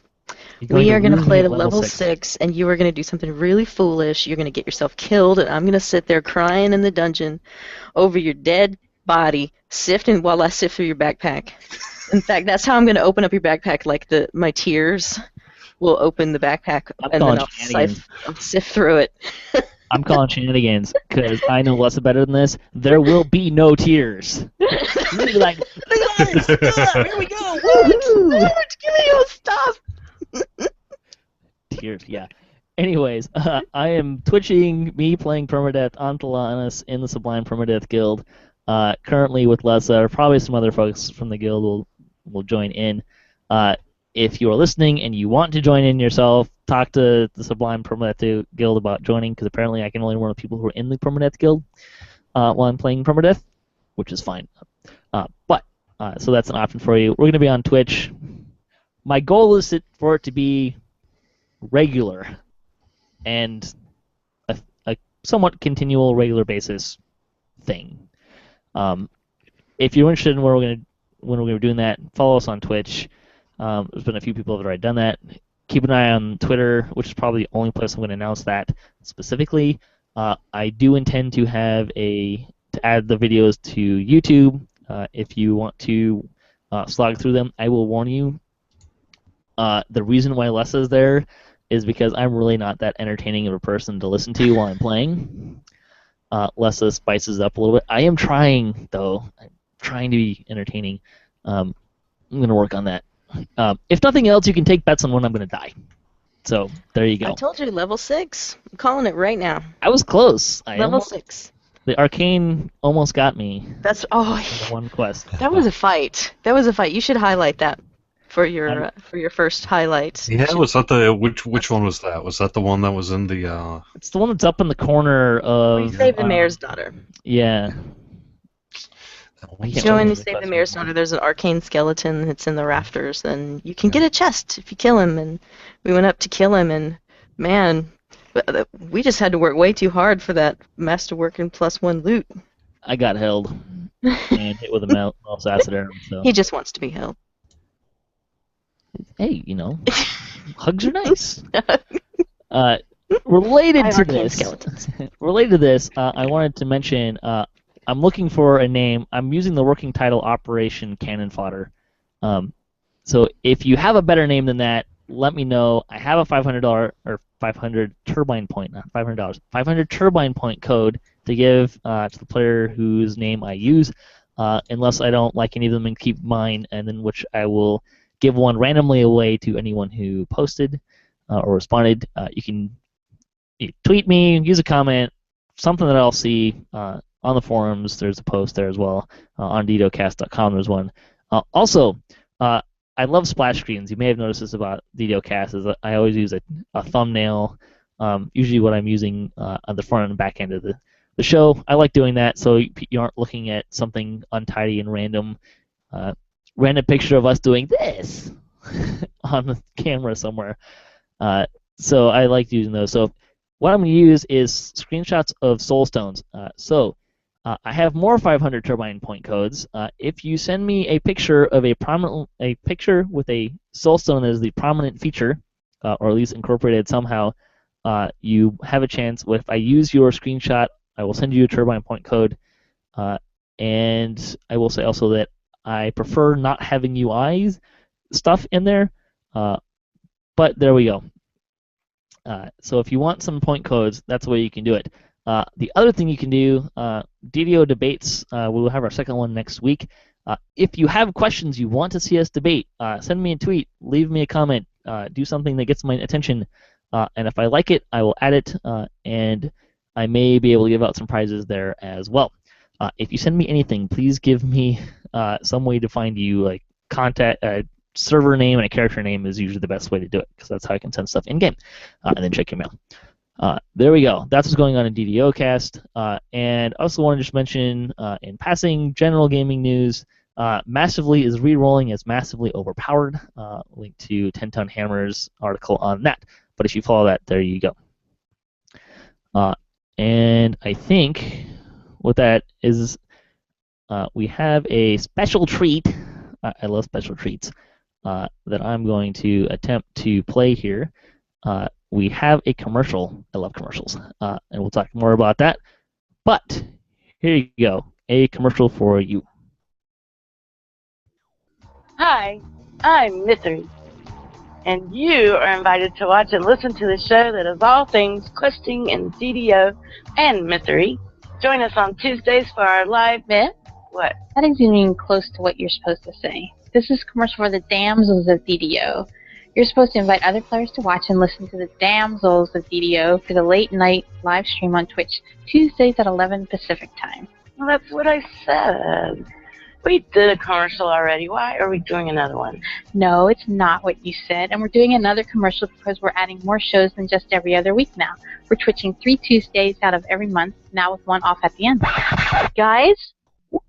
We are going to play to level 6, and you are going to do something really foolish. You're going to get yourself killed, and I'm going to sit there crying in the dungeon over your dead body, sifting while I sift through your backpack. In fact, that's how I'm going to open up your backpack, like my tears will open the backpack, and then I'll sift through it. I'm calling shenanigans, because I know Lessah better than this. There will be no tears. You'll be like, look at this! Here we go! Woo! Give me your stuff! Tears, yeah. Anyways, I am twitching me playing permadeath on Talanis in the Sublime Permadeath Guild. Currently with Lessah, probably some other folks from the guild will join in. If you are listening and you want to join in yourself, talk to the Sublime Permadeath Guild about joining, because apparently I can only run with people who are in the Permadeath Guild while I'm playing permadeath, which is fine. So that's an option for you. We're going to be on Twitch. My goal is for it to be regular and a somewhat continual, regular basis thing. If you're interested in when we're going to be doing that, follow us on Twitch. There's been a few people that have already done that. Keep an eye on Twitter, which is probably the only place I'm going to announce that specifically. I do intend to add the videos to YouTube. If you want to slog through them, I will warn you. The reason why Lessah is there is because I'm really not that entertaining of a person to listen to while I'm playing. Lessah spices up a little bit. I am trying, though. I'm trying to be entertaining. I'm going to work on that. If nothing else, you can take bets on when I'm going to die. So, there you go. I told you, level 6. I'm calling it right now. I was close. Level 6. The arcane almost got me. That's the one quest. That was a fight. You should highlight that. for your first highlight. Yeah, was that the which one was that? Was that the one that was in the? It's the one that's up in the corner We of. saved the mayor's daughter. Yeah. You know, when you save the mayor's daughter, there's an arcane skeleton that's in the rafters, and you can get a chest if you kill him. And we went up to kill him, and man, we just had to work way too hard for that masterwork and +1 loot. I got held and hit with a mouse acid arrow. So. He just wants to be held. Hey, hugs are nice. Related to this, I wanted to mention I'm looking for a name. I'm using the working title Operation Cannon Fodder. So if you have a better name than that, let me know. I have a $500 or 500 turbine point, not $500, 500 turbine point code to give to the player whose name I use, unless I don't like any of them and keep mine, and then which I will give one randomly away to anyone who posted or responded. You can tweet me, use a comment, something that I'll see on the forums. There's a post there as well. On DDOCast.com there's one. Also, I love splash screens. You may have noticed this about DDOcast is that I always use a thumbnail, usually what I'm using on the front and back end of the show. I like doing that so you aren't looking at something untidy and random picture of us doing this on the camera somewhere. So I like using those. So what I'm going to use is screenshots of soulstones. I have more 500 turbine point codes. If you send me a picture of a picture with a soulstone as the prominent feature, or at least incorporated somehow, you have a chance. If I use your screenshot, I will send you a turbine point code, and I will say also that I prefer not having UIs stuff in there, but there we go. So if you want some point codes, that's the way you can do it. The other thing you can do, DDO debates, we will have our second one next week. If you have questions you want to see us debate, send me a tweet, leave me a comment, do something that gets my attention, and if I like it, I will add it, and I may be able to give out some prizes there as well. If you send me anything, please give me some way to find you, like contact, server name and a character name is usually the best way to do it, because that's how I can send stuff in-game, and then check your mail. There we go. That's what's going on in DDOcast. And I also want to just mention, in passing, general gaming news, Massively is re-rolling as Massively Overpowered. Link to 10 Ton Hammer's article on that. But if you follow that, there you go. And I think what that is, we have a special treat. I love special treats that I'm going to attempt to play here. We have a commercial. I love commercials, and we'll talk more about that. But here you go, a commercial for you. Hi, I'm Mystery, and you are invited to watch and listen to the show that is all things questing and DDO and mystery. Join us on Tuesdays for our live... Myth? What? That isn't even close to what you're supposed to say. This is a commercial for the Damsels of DDO. You're supposed to invite other players to watch and listen to the Damsels of DDO for the late night live stream on Twitch, Tuesdays at 11 Pacific time. Well, that's what I said. We did a commercial already. Why are we doing another one? No, it's not what you said, and we're doing another commercial because we're adding more shows than just every other week now. We're twitching 3 Tuesdays out of every month, now with one off at the end. Guys,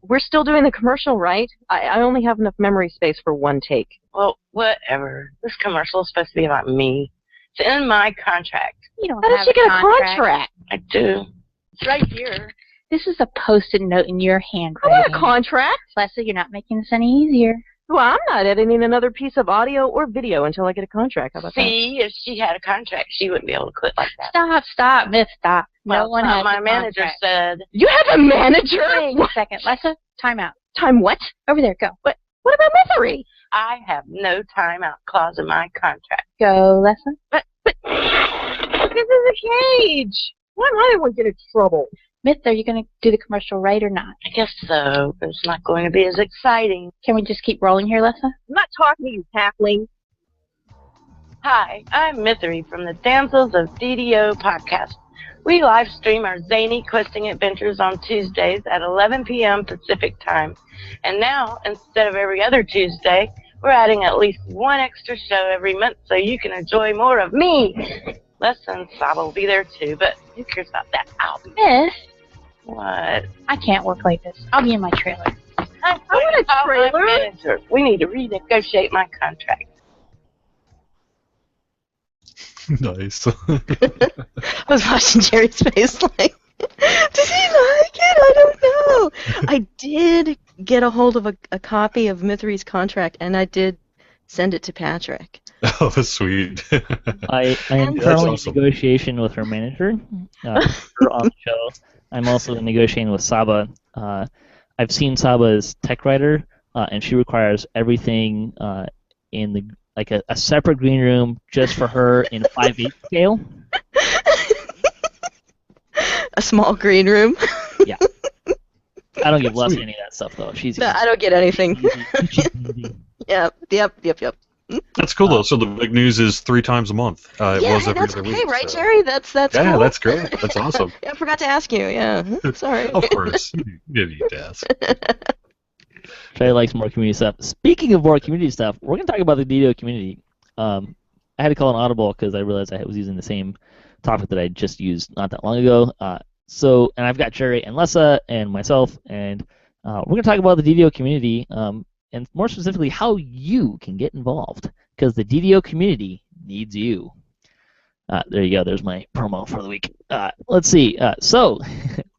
we're still doing the commercial, right? I only have enough memory space for one take. Well, whatever. This commercial is supposed to be about me. It's in my contract. You don't How have did you get a contract. contract? I do. It's right here. This is a post-it note in your I handwriting. got a contract. Lessah, you're not making this any easier. Well, I'm not editing another piece of audio or video until I get a contract. How about that? See, if she had a contract, she wouldn't be able to quit like that. Stop, Myth, stop. Well, No one has my a manager contract. said, You have a manager? Wait a second. Lessah, time out. Time what? Over there, go. What about misery? I have no timeout clause in my contract. Go, Lessah. But this is a cage. Why might I want to get in trouble? Myth, are you going to do the commercial right or not? I guess so, but it's not going to be as exciting. Can we just keep rolling here, Lessah? I'm not talking to you, halfling. Hi, I'm Mystery from the Damsels of DDO podcast. We live stream our zany questing adventures on Tuesdays at 11 p.m. Pacific time. And now, instead of every other Tuesday, We're adding at least one extra show every month so you can enjoy more of me. Lessah and Saba will be there too, but who cares about that? I'll be there. Miss, What? I can't work like this. I'll be in my trailer. I want a trailer. Manager. We need to renegotiate my contract. Nice. I was watching Jerry's face like, does he like it? I don't know. I did get a hold of a copy of Mithery's contract, and I did send it to Patrick. Oh, that's sweet. I am That's currently awesome. in negotiation with her manager. Her on the show. I'm also in negotiating with Saba. I've seen Saba's tech writer, and she requires everything in the like a separate green room just for her in 5/8 scale. A small green room. Yeah. I don't give Lessah any of that stuff though. She's No, I don't get anything. She's easy. Yep. That's cool though. So the big news is 3 times a month. It Yeah, was hey, every that's other okay, week. right, so. Jerry? That's Yeah, cool. that's great. That's awesome. Yeah, I forgot to ask you. Yeah, sorry. Of course. You didn't need to ask. Trey likes more community stuff. Speaking of more community stuff, we're going to talk about the DDO community. I had to call an audible because I realized I was using the same topic that I just used not that long ago. And I've got Jerry and Lessah and myself, and we're going to talk about the DDO community, and more specifically how you can get involved, because the DDO community needs you. There you go. There's my promo for the week. Let's see. So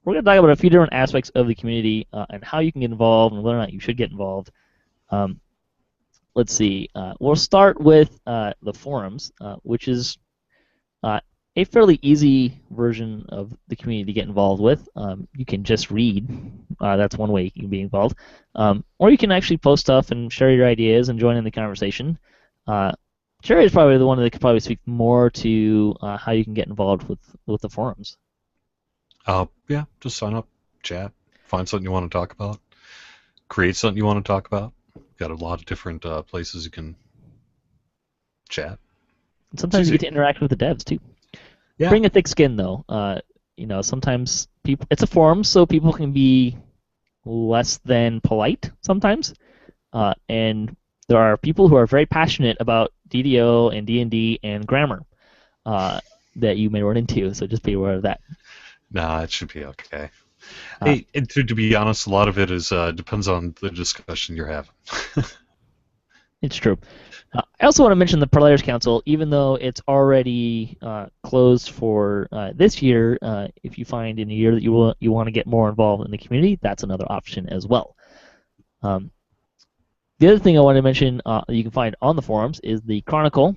we're going to talk about a few different aspects of the community and how you can get involved and whether or not you should get involved. Let's see. We'll start with the forums, which is a fairly easy version of the community to get involved with. You can just read. That's one way you can be involved. Or you can actually post stuff and share your ideas and join in the conversation. Jerry is probably the one that could probably speak more to how you can get involved with the forums. Yeah, just sign up, chat, find something you want to talk about, create something you want to talk about. Got a lot of different places you can chat. And sometimes you get to interact with the devs too. Yeah. Bring a thick skin though. Sometimes people. It's a forum, so people can be less than polite sometimes, and there are people who are very passionate about DDO and D&D and grammar that you may run into, so just be aware of that. Nah, it should be okay. Hey, and to be honest, a lot of it is depends on the discussion you're having. It's true. I also want to mention the Players Council, even though it's already closed for this year. If you find in a year that you want to get more involved in the community, that's another option as well. The other thing I want to mention you can find on the forums is the Chronicle,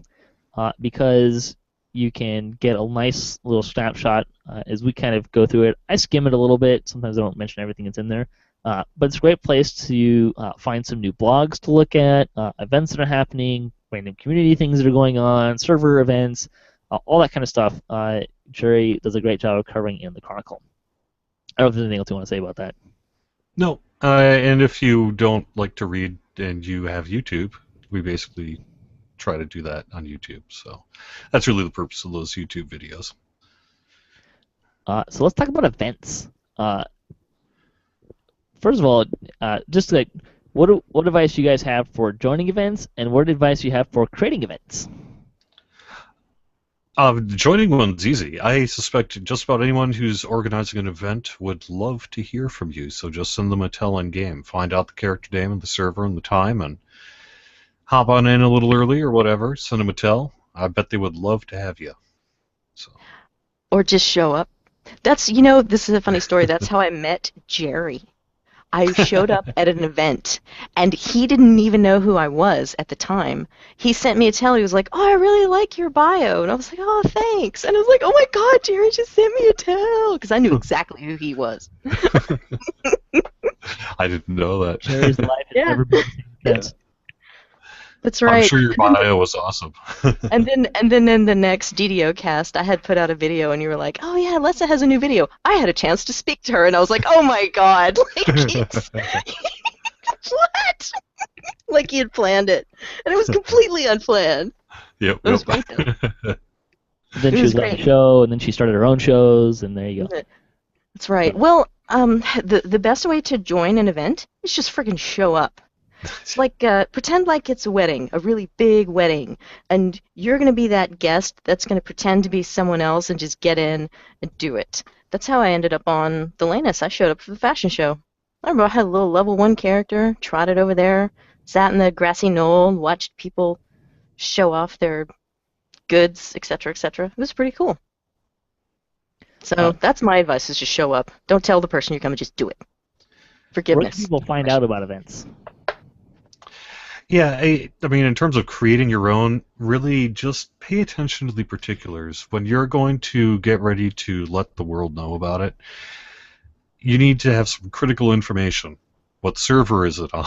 because you can get a nice little snapshot as we kind of go through it. I skim it a little bit. Sometimes I don't mention everything that's in there. But it's a great place to find some new blogs to look at, events that are happening, random community things that are going on, server events, all that kind of stuff. Jerry does a great job of covering in the Chronicle. I don't know if there's anything else you want to say about that. No, and if you don't like to read and you have YouTube, we basically try to do that on YouTube. So that's really the purpose of those YouTube videos. So let's talk about events. First of all, just like what advice you guys have for joining events, and what advice you have for creating events? Joining one's easy. I suspect just about anyone who's organizing an event would love to hear from you, so just send them a tell in game. Find out the character name and the server and the time, and hop on in a little early or whatever. Send them a tell. I bet they would love to have you. So. Or just show up. This is a funny story. That's how I met Jerry. I showed up at an event, and he didn't even know who I was at the time. He sent me a tell. He was like, "Oh, I really like your bio." And I was like, "Oh, thanks." And I was like, "Oh my God, Jerry just sent me a tell," because I knew exactly who he was. I didn't know that. Jerry's life has never been intense. That's right. I'm sure your bio was awesome. And then in the next DDOcast, I had put out a video, and you were like, "Oh yeah, Lessah has a new video." I had a chance to speak to her, and I was like, "Oh my God!" What? Like he had planned it, and it was completely unplanned. Yep. It was great though. Then she was on the show, and then she started her own shows, and there you go. That's right. Well, the best way to join an event is just freaking show up. It's like pretend like it's a wedding, a really big wedding, and you're going to be that guest that's going to pretend to be someone else and just get in and do it. That's how I ended up on the Lanus. I showed up for the fashion show. I remember I had a little level 1 character, trotted over there, sat in the grassy knoll, and watched people show off their goods, etc., etc. It was pretty cool. So that's my advice: is just show up. Don't tell the person you're coming. Just do it. Where Forgiveness. can people find out about events? Yeah, I mean, in terms of creating your own, really just pay attention to the particulars. When you're going to get ready to let the world know about it, you need to have some critical information. What server is it on?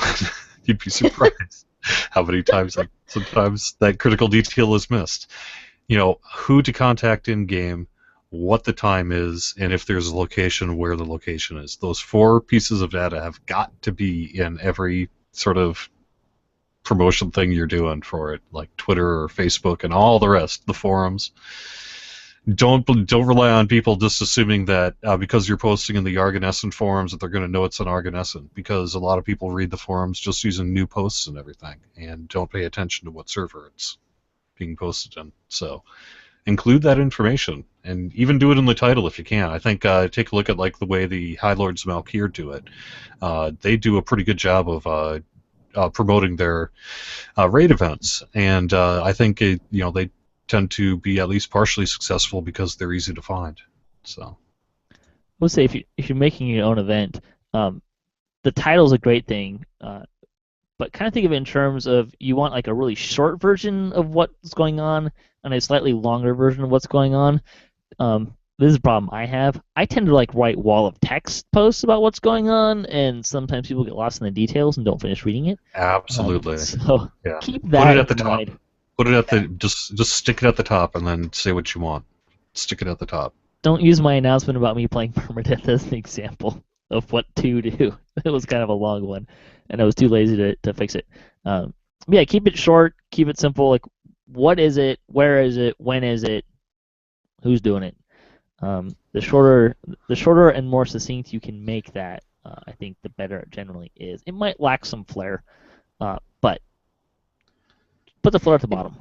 You'd be surprised how many times sometimes that critical detail is missed. You know, who to contact in-game, what the time is, and if there's a location, where the location is. Those 4 pieces of data have got to be in every sort of promotion thing you're doing for it, like Twitter or Facebook and all the rest, the forums. Don't rely on people just assuming that because you're posting in the Argonescent forums that they're going to know it's an Argonescent, because a lot of people read the forums just using new posts and everything and don't pay attention to what server it's being posted in. So include that information, and even do it in the title if you can. I think take a look at like the way the High Lords of Malkir do it. They do a pretty good job of promoting their raid events, and I think they tend to be at least partially successful because they're easy to find. So I would say if you're making your own event, the title's a great thing, but kind of think of it in terms of you want like a really short version of what's going on and a slightly longer version of what's going on. This is a problem I have. I tend to like write wall of text posts about what's going on, and sometimes people get lost in the details and don't finish reading it. absolutely, So yeah. keep that at the in top. mind. Put it at the just stick it at the top, and then say what you want. Stick it at the top. Don't use my announcement about me playing permadeath as an example of what to do. It was kind of a long one, and I was too lazy to fix it. Yeah, keep it short, keep it simple. Like, what is it? Where is it? When is it? Who's doing it? The shorter and more succinct you can make that, I think the better it generally is. It might lack some flair, but put the flair at the bottom.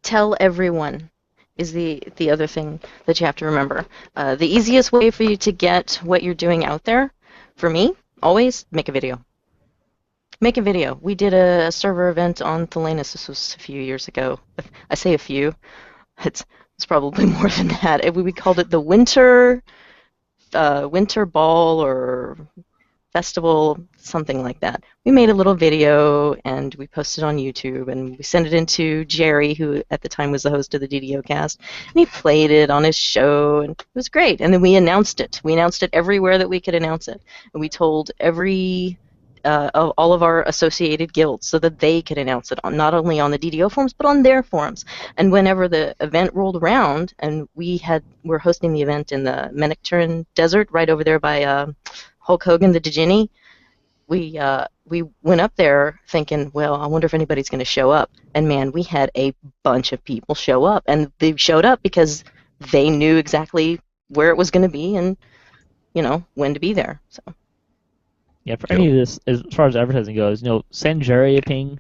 Tell everyone is the other thing that you have to remember. The easiest way for you to get what you're doing out there, for me, always make a video. Make a video. We did a server event on Thalanus. This was a few years ago. I say a few. It's probably more than that. We called it the winter ball or festival, something like that. We made a little video and we posted on YouTube, and we sent it into Jerry, who at the time was the host of the DDOcast, and he played it on his show, and it was great. And then we announced it. We announced it everywhere that we could announce it, and we told all of our associated guilds so that they could announce it on not only on the DDO forums but on their forums. And whenever the event rolled around, and we're hosting the event in the Menicturin Desert right over there by Hulk Hogan the Djinni, we went up there thinking, well, I wonder if anybody's going to show up. And man, we had a bunch of people show up, and they showed up because they knew exactly where it was going to be and when to be there. So. Yeah, for any of this, as far as advertising goes, send Jerry a ping,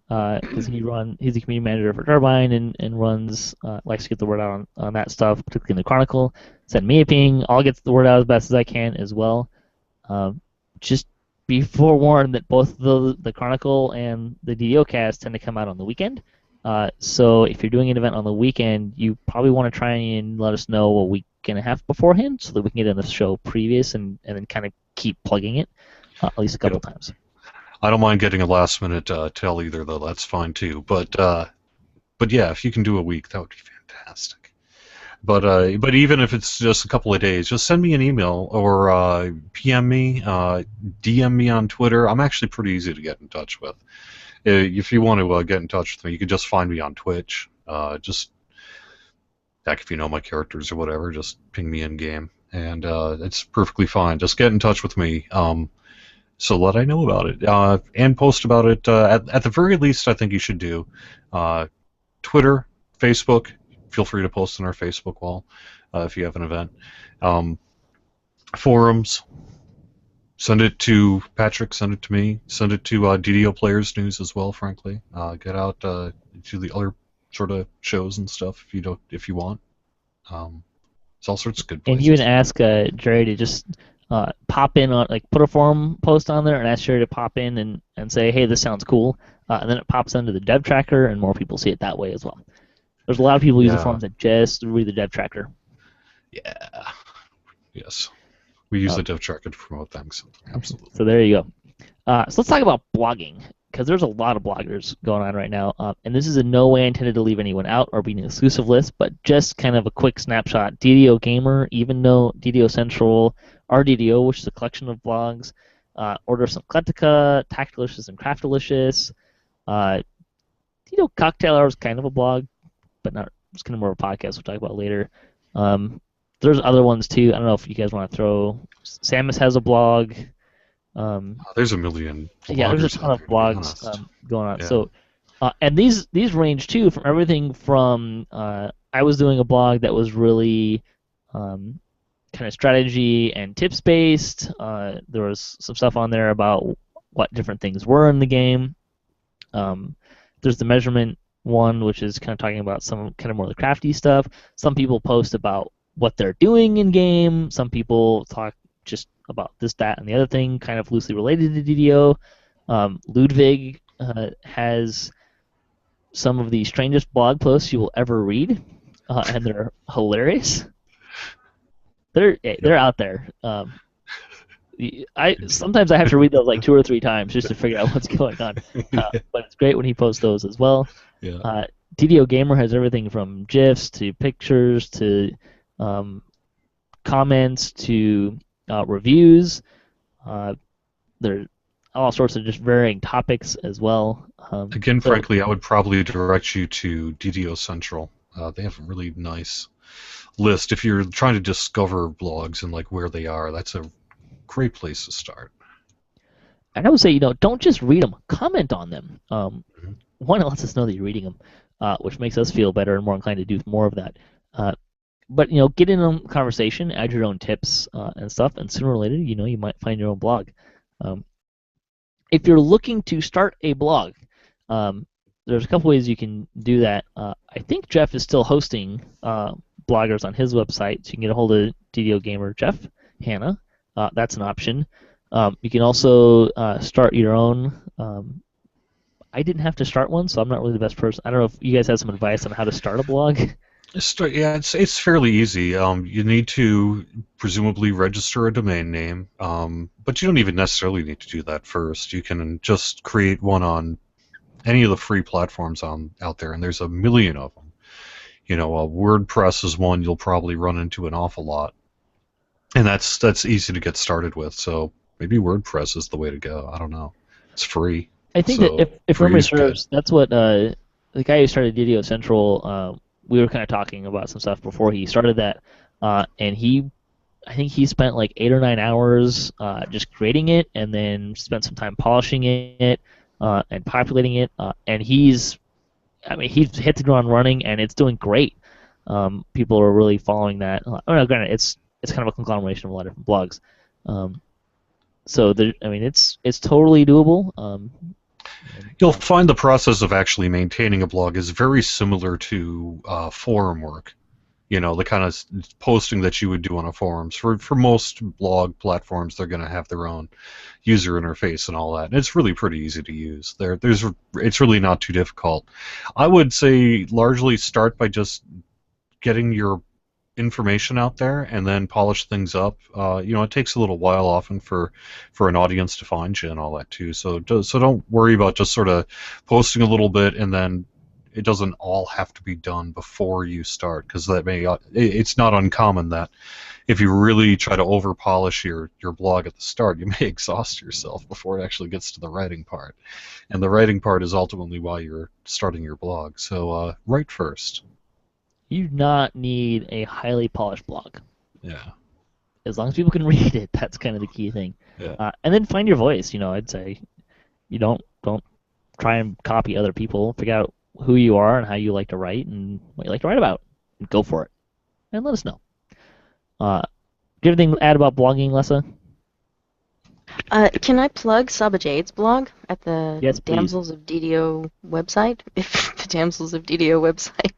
because he's the community manager for Turbine and runs, likes to get the word out on that stuff, particularly in the Chronicle. Send me a ping. I'll get the word out as best as I can as well. Just be forewarned that both the Chronicle and the DDOcast tend to come out on the weekend. So if you're doing an event on the weekend, you probably want to try and let us know a week and a half beforehand so that we can get in the show previous and then kind of keep plugging it. At least a couple times. I don't mind getting a last-minute tell either, though. That's fine too. But yeah, if you can do a week, that would be fantastic. But even if it's just a couple of days, just send me an email or PM me, DM me on Twitter. I'm actually pretty easy to get in touch with. If you want to get in touch with me, you can just find me on Twitch. Just heck, if you know my characters or whatever, just ping me in game, and it's perfectly fine. Just get in touch with me. So let I know about it, and post about it. At the very least, I think you should do Twitter, Facebook. Feel free to post on our Facebook wall if you have an event. Forums. Send it to Patrick. Send it to me. Send it to DDO Players News as well. Frankly, get out to the other sort of shows and stuff if you want. There's all sorts of good And you places. can ask Jerry to just pop in on, like, put a forum post on there and ask Jerry to pop in and say, hey, this sounds cool. And then it pops under the dev tracker, and more people see it that way as well. There's a lot of people who use the forums that just read the dev tracker. Yeah. Yes. We use the dev tracker to promote things. Absolutely. So there you go. So let's talk about blogging, because there's a lot of bloggers going on right now. And this is in no way intended to leave anyone out or be an exclusive list, but just kind of a quick snapshot. DDO Gamer, Even Though, DDO Central, RDDO, which is a collection of blogs, Order Syncletica, Tactilicious and Craftalicious. DDO Cocktail Hour is kind of a blog, but not. It's kind of more of a podcast we'll talk about later. There's other ones too. I don't know if you guys want to throw. Samus has a blog. There's a million. Yeah, there's a ton of blogs going on. Yeah. So, and these range too from everything from I was doing a blog that was really kind of strategy and tips based. There was some stuff on there about what different things were in the game. There's the measurement one, which is kind of talking about some kind of more of the crafty stuff. Some people post about what they're doing in game. Some people talk just about this, that, and the other thing, kind of loosely related to DDO. Ludwig has some of the strangest blog posts you will ever read, and they're hilarious. They're out there. Sometimes I have to read those like 2 or 3 times just to figure out what's going on. But it's great when he posts those as well. Yeah. DDO Gamer has everything from GIFs to pictures to comments to reviews. There are all sorts of just varying topics as well. Again, frankly, I would probably direct you to DDO Central. They have a really nice list. If you're trying to discover blogs and like where they are, that's a great place to start. And I would say, don't just read them, comment on them. One, it lets us know that you're reading them, which makes us feel better and more inclined to do more of that. But get in a conversation, add your own tips and stuff, and sooner or later, you might find your own blog. If you're looking to start a blog, there's a couple ways you can do that. I think Jeff is still hosting bloggers on his website, so you can get a hold of DDO Gamer Jeff Hanna. That's an option. You can also start your own. I didn't have to start one, so I'm not really the best person. I don't know if you guys have some advice on how to start a blog. Yeah, it's fairly easy. You need to presumably register a domain name, but you don't even necessarily need to do that first. You can just create one on any of the free platforms out there, and there's a million of them. WordPress is one you'll probably run into an awful lot, and that's easy to get started with. So maybe WordPress is the way to go. I don't know. It's free. I think that if memory serves, that's what the guy who started DDO Central. We were kind of talking about some stuff before he started that, and I think he spent like 8 or 9 hours just creating it, and then spent some time polishing it and populating it, and he's hit the ground running, and it's doing great. People are really following that. Granted, it's kind of a conglomeration of a lot of different blogs. So it's totally doable. You'll find the process of actually maintaining a blog is very similar to forum work. The kind of posting that you would do on a forums. For most blog platforms, they're going to have their own user interface and all that. And it's really pretty easy to use. It's really not too difficult. I would say largely start by just getting your information out there and then polish things up. It takes a little while often for an audience to find you and all that too. So don't worry about just sort of posting a little bit and then it doesn't all have to be done before you start, because it's not uncommon that if you really try to over polish your blog at the start, you may exhaust yourself before it actually gets to the writing part, and the writing part is ultimately why you're starting your blog. So write first. You do not need a highly polished blog. Yeah. As long as people can read it, that's kind of the key thing. Yeah. And then find your voice. I'd say you don't try and copy other people. Figure out who you are and how you like to write and what you like to write about. And go for it. And let us know. Do you have anything to add about blogging, Lessah? Can I plug Saba Jade's blog at the Yes, please. Damsels of DDO website? If the Damsels of DDO website,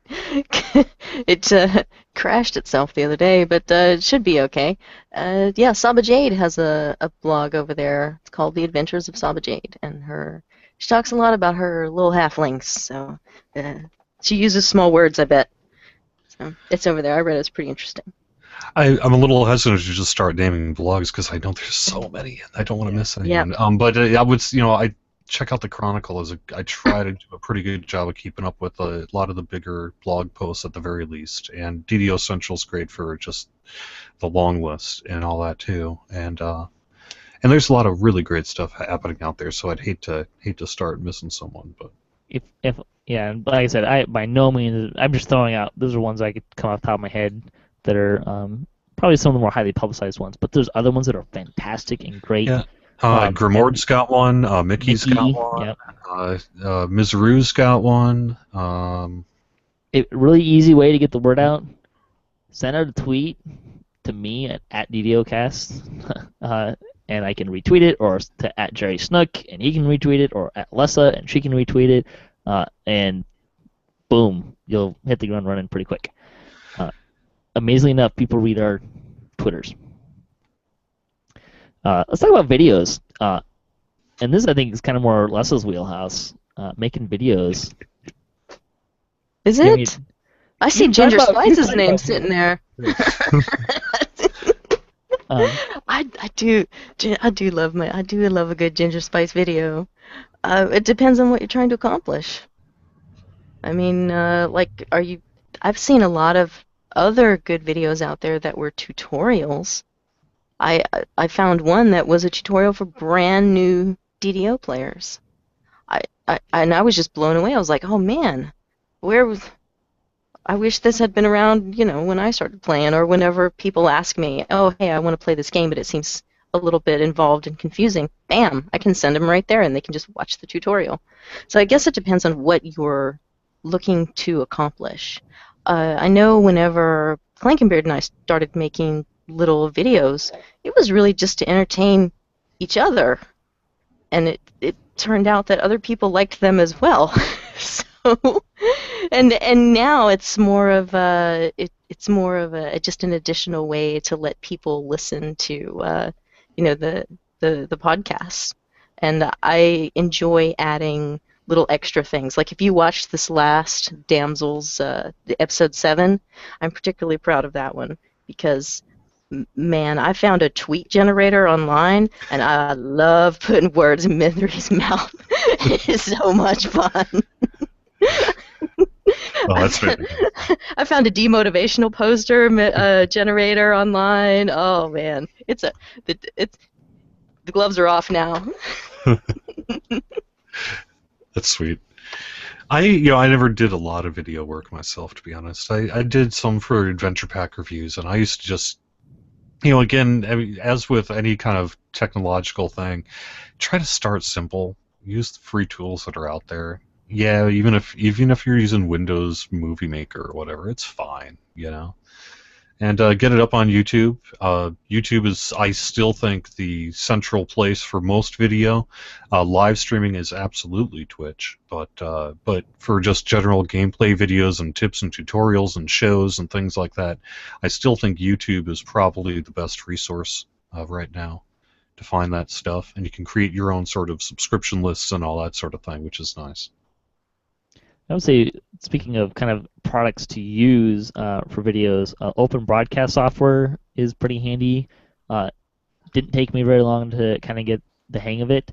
it crashed itself the other day, but it should be okay. Yeah, Saba Jade has a blog over there. It's called The Adventures of Saba Jade, and she talks a lot about her little halflings. So she uses small words, I bet. So it's over there. I read it. It's pretty interesting. I'm a little hesitant to just start naming blogs because I know there's so many and I don't want to miss anyone. But I would, I check out the Chronicle I try to do a pretty good job of keeping up with a lot of the bigger blog posts at the very least. And DDO Central's great for just the long list and all that too. And there's a lot of really great stuff happening out there. So I'd hate to start missing someone, but. If yeah, like I said, I by no means I'm just throwing out. Those are ones I could come off the top of my head that are probably some of the more highly publicized ones. But there's other ones that are fantastic and great. Yeah. Grimord's got one. Mickey's got one. Yep. Mizuru's got one. A really easy way to get the word out: send out a tweet to me at DDOcast, and I can retweet it, or to at Jerry Snook, and he can retweet it, or at Lessah, and she can retweet it, and boom, you'll hit the ground running pretty quick. Amazingly enough, people read our Twitters. Let's talk about videos. And this, I think, is kind of more Lessah's wheelhouse, making videos. Is Yeah, it? I see Ginger Spice's name about- sitting there. I do love a good Ginger Spice video. It depends on what you're trying to accomplish. I mean, I've seen a lot of other good videos out there that were tutorials. I found one that was a tutorial for brand new DDO players. And I was just blown away. I was like, oh man, I wish this had been around, when I started playing, or whenever people ask me, oh, hey, I want to play this game, but it seems a little bit involved and confusing. Bam, I can send them right there, and they can just watch the tutorial. So I guess it depends on what you're looking to accomplish. I know whenever Clankenbeard and I started making little videos, it was really just to entertain each other, and it turned out that other people liked them as well. So, and now it's more of just an additional way to let people listen to the podcasts, and I enjoy adding little extra things. Like if you watched this last Damsels, the episode 7, I'm particularly proud of that one because, man, I found a tweet generator online, and I love putting words in Misery's mouth. It's so much fun. Oh, that's fair. I found a demotivational poster generator online. Oh man, the gloves are off now. That's sweet. I never did a lot of video work myself, to be honest. I did some for Adventure Pack reviews, and I used to just, again, I mean, as with any kind of technological thing, try to start simple. Use the free tools that are out there. Yeah, even if you're using Windows Movie Maker or whatever, it's fine, And get it up on YouTube. YouTube is, I still think, the central place for most video. Live streaming is absolutely Twitch, but for just general gameplay videos and tips and tutorials and shows and things like that, I still think YouTube is probably the best resource right now to find that stuff. And you can create your own sort of subscription lists and all that sort of thing, which is nice. I would say, speaking of kind of products to use for videos, open broadcast software is pretty handy. Didn't take me very long to kind of get the hang of it.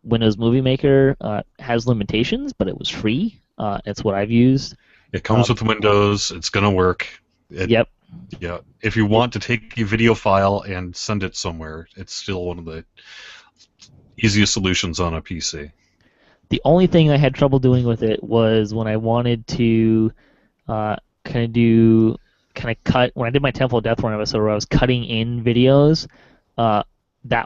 Windows Movie Maker has limitations, but it was free. It's what I've used. It comes with Windows. It's going to work. Yep. Yeah. If you want to take a video file and send it somewhere, it's still one of the easiest solutions on a PC. The only thing I had trouble doing with it was when I wanted to kind of cut, when I did my Temple of Death one episode where I was cutting in videos, that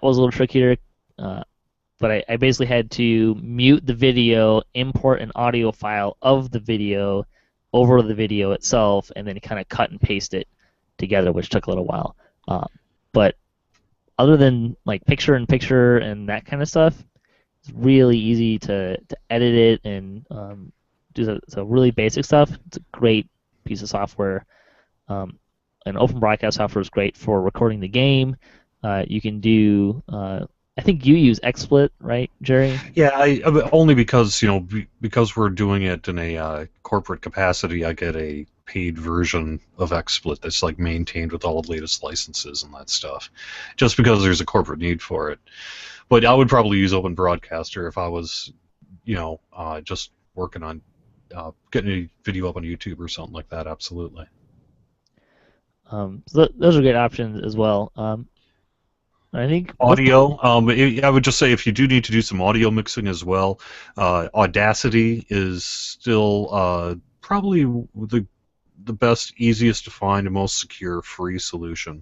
was a little trickier, but I basically had to mute the video, import an audio file of the video over the video itself, and then kind of cut and paste it together, which took a little while. But other than like picture-in-picture and that kind of stuff, it's really easy to edit it and do the really basic stuff. It's a great piece of software. And open broadcast software is great for recording the game. You can do. I think you use XSplit, right, Jerry? Yeah, only because because we're doing it in a corporate capacity, I get a paid version of XSplit that's like maintained with all the latest licenses and that stuff, just because there's a corporate need for it. But I would probably use Open Broadcaster if I was, just working on getting a video up on YouTube or something like that. Absolutely. So those are great options as well. I think audio. I would just say if you do need to do some audio mixing as well, Audacity is still probably the best, easiest to find, and most secure free solution.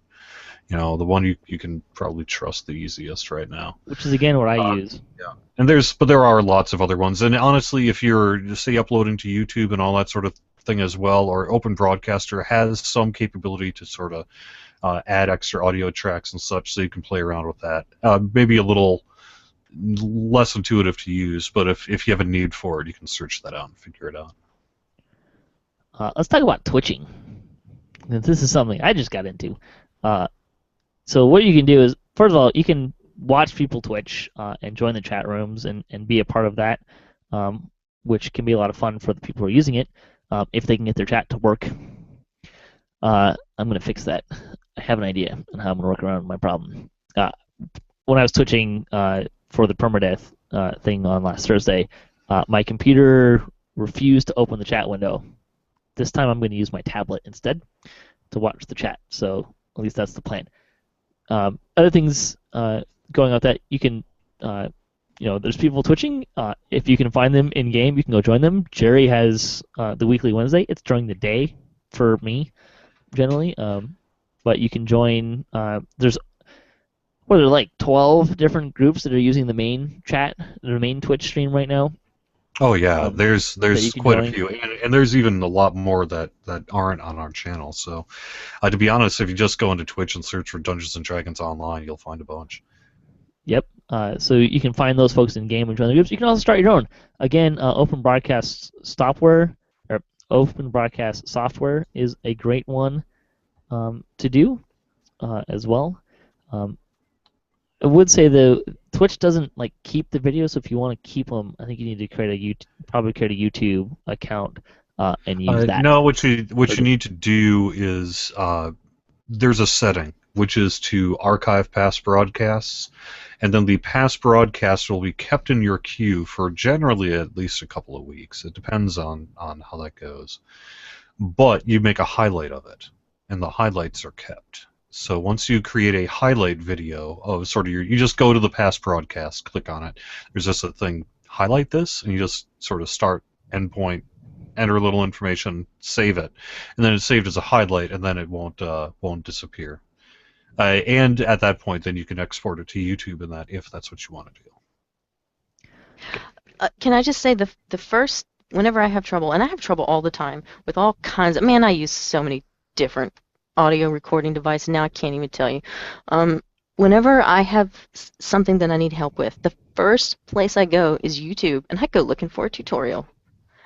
The one you can probably trust the easiest right now. Which is again what I use. Yeah, and there are lots of other ones. And honestly, if you're say uploading to YouTube and all that sort of thing as well, or Open Broadcaster has some capability to sort of add extra audio tracks and such, so you can play around with that. Maybe a little less intuitive to use, but if you have a need for it, you can search that out and figure it out. Let's talk about twitching. This is something I just got into. So what you can do is, first of all, you can watch people Twitch and join the chat rooms and be a part of that, which can be a lot of fun for the people who are using it, if they can get their chat to work. I'm going to fix that. I have an idea on how I'm going to work around my problem. When I was Twitching for the permadeath thing on last Thursday, my computer refused to open the chat window. This time I'm going to use my tablet instead to watch the chat, so at least that's the plan. Other things going on with that, you can, there's people Twitching. If you can find them in-game, you can go join them. Jerry has the weekly Wednesday. It's during the day for me, generally. But you can join. There's like 12 different groups that are using the main chat, the main Twitch stream right now. Oh yeah, there's quite join. a few, and there's even a lot more that aren't on our channel. So, to be honest, if you just go into Twitch and search for Dungeons and Dragons Online, you'll find a bunch. Yep. So you can find those folks in game and join the groups. You can also start your own. Again, Open Broadcast software is a great one to do as well. I would say the Twitch doesn't keep the videos, so if you want to keep them, I think you need to create a YouTube account and use that. No, what you need to do is there's a setting which is to archive past broadcasts, and then the past broadcast will be kept in your queue for generally at least a couple of weeks. It depends on how that goes, but you make a highlight of it, and the highlights are kept. So once you create a highlight video of sort of you just go to the past broadcast, click on it. There's just a thing, highlight this, and you just sort of start, endpoint, enter a little information, save it, and then it's saved as a highlight, and then it won't disappear. And at that point, then you can export it to YouTube, and that if that's what you want to do. Can I just say the first, whenever I have trouble, and I have trouble all the time with all kinds of, I use so many different audio recording device. Now I can't even tell you. Whenever I have something that I need help with, the first place I go is YouTube, and I go looking for a tutorial.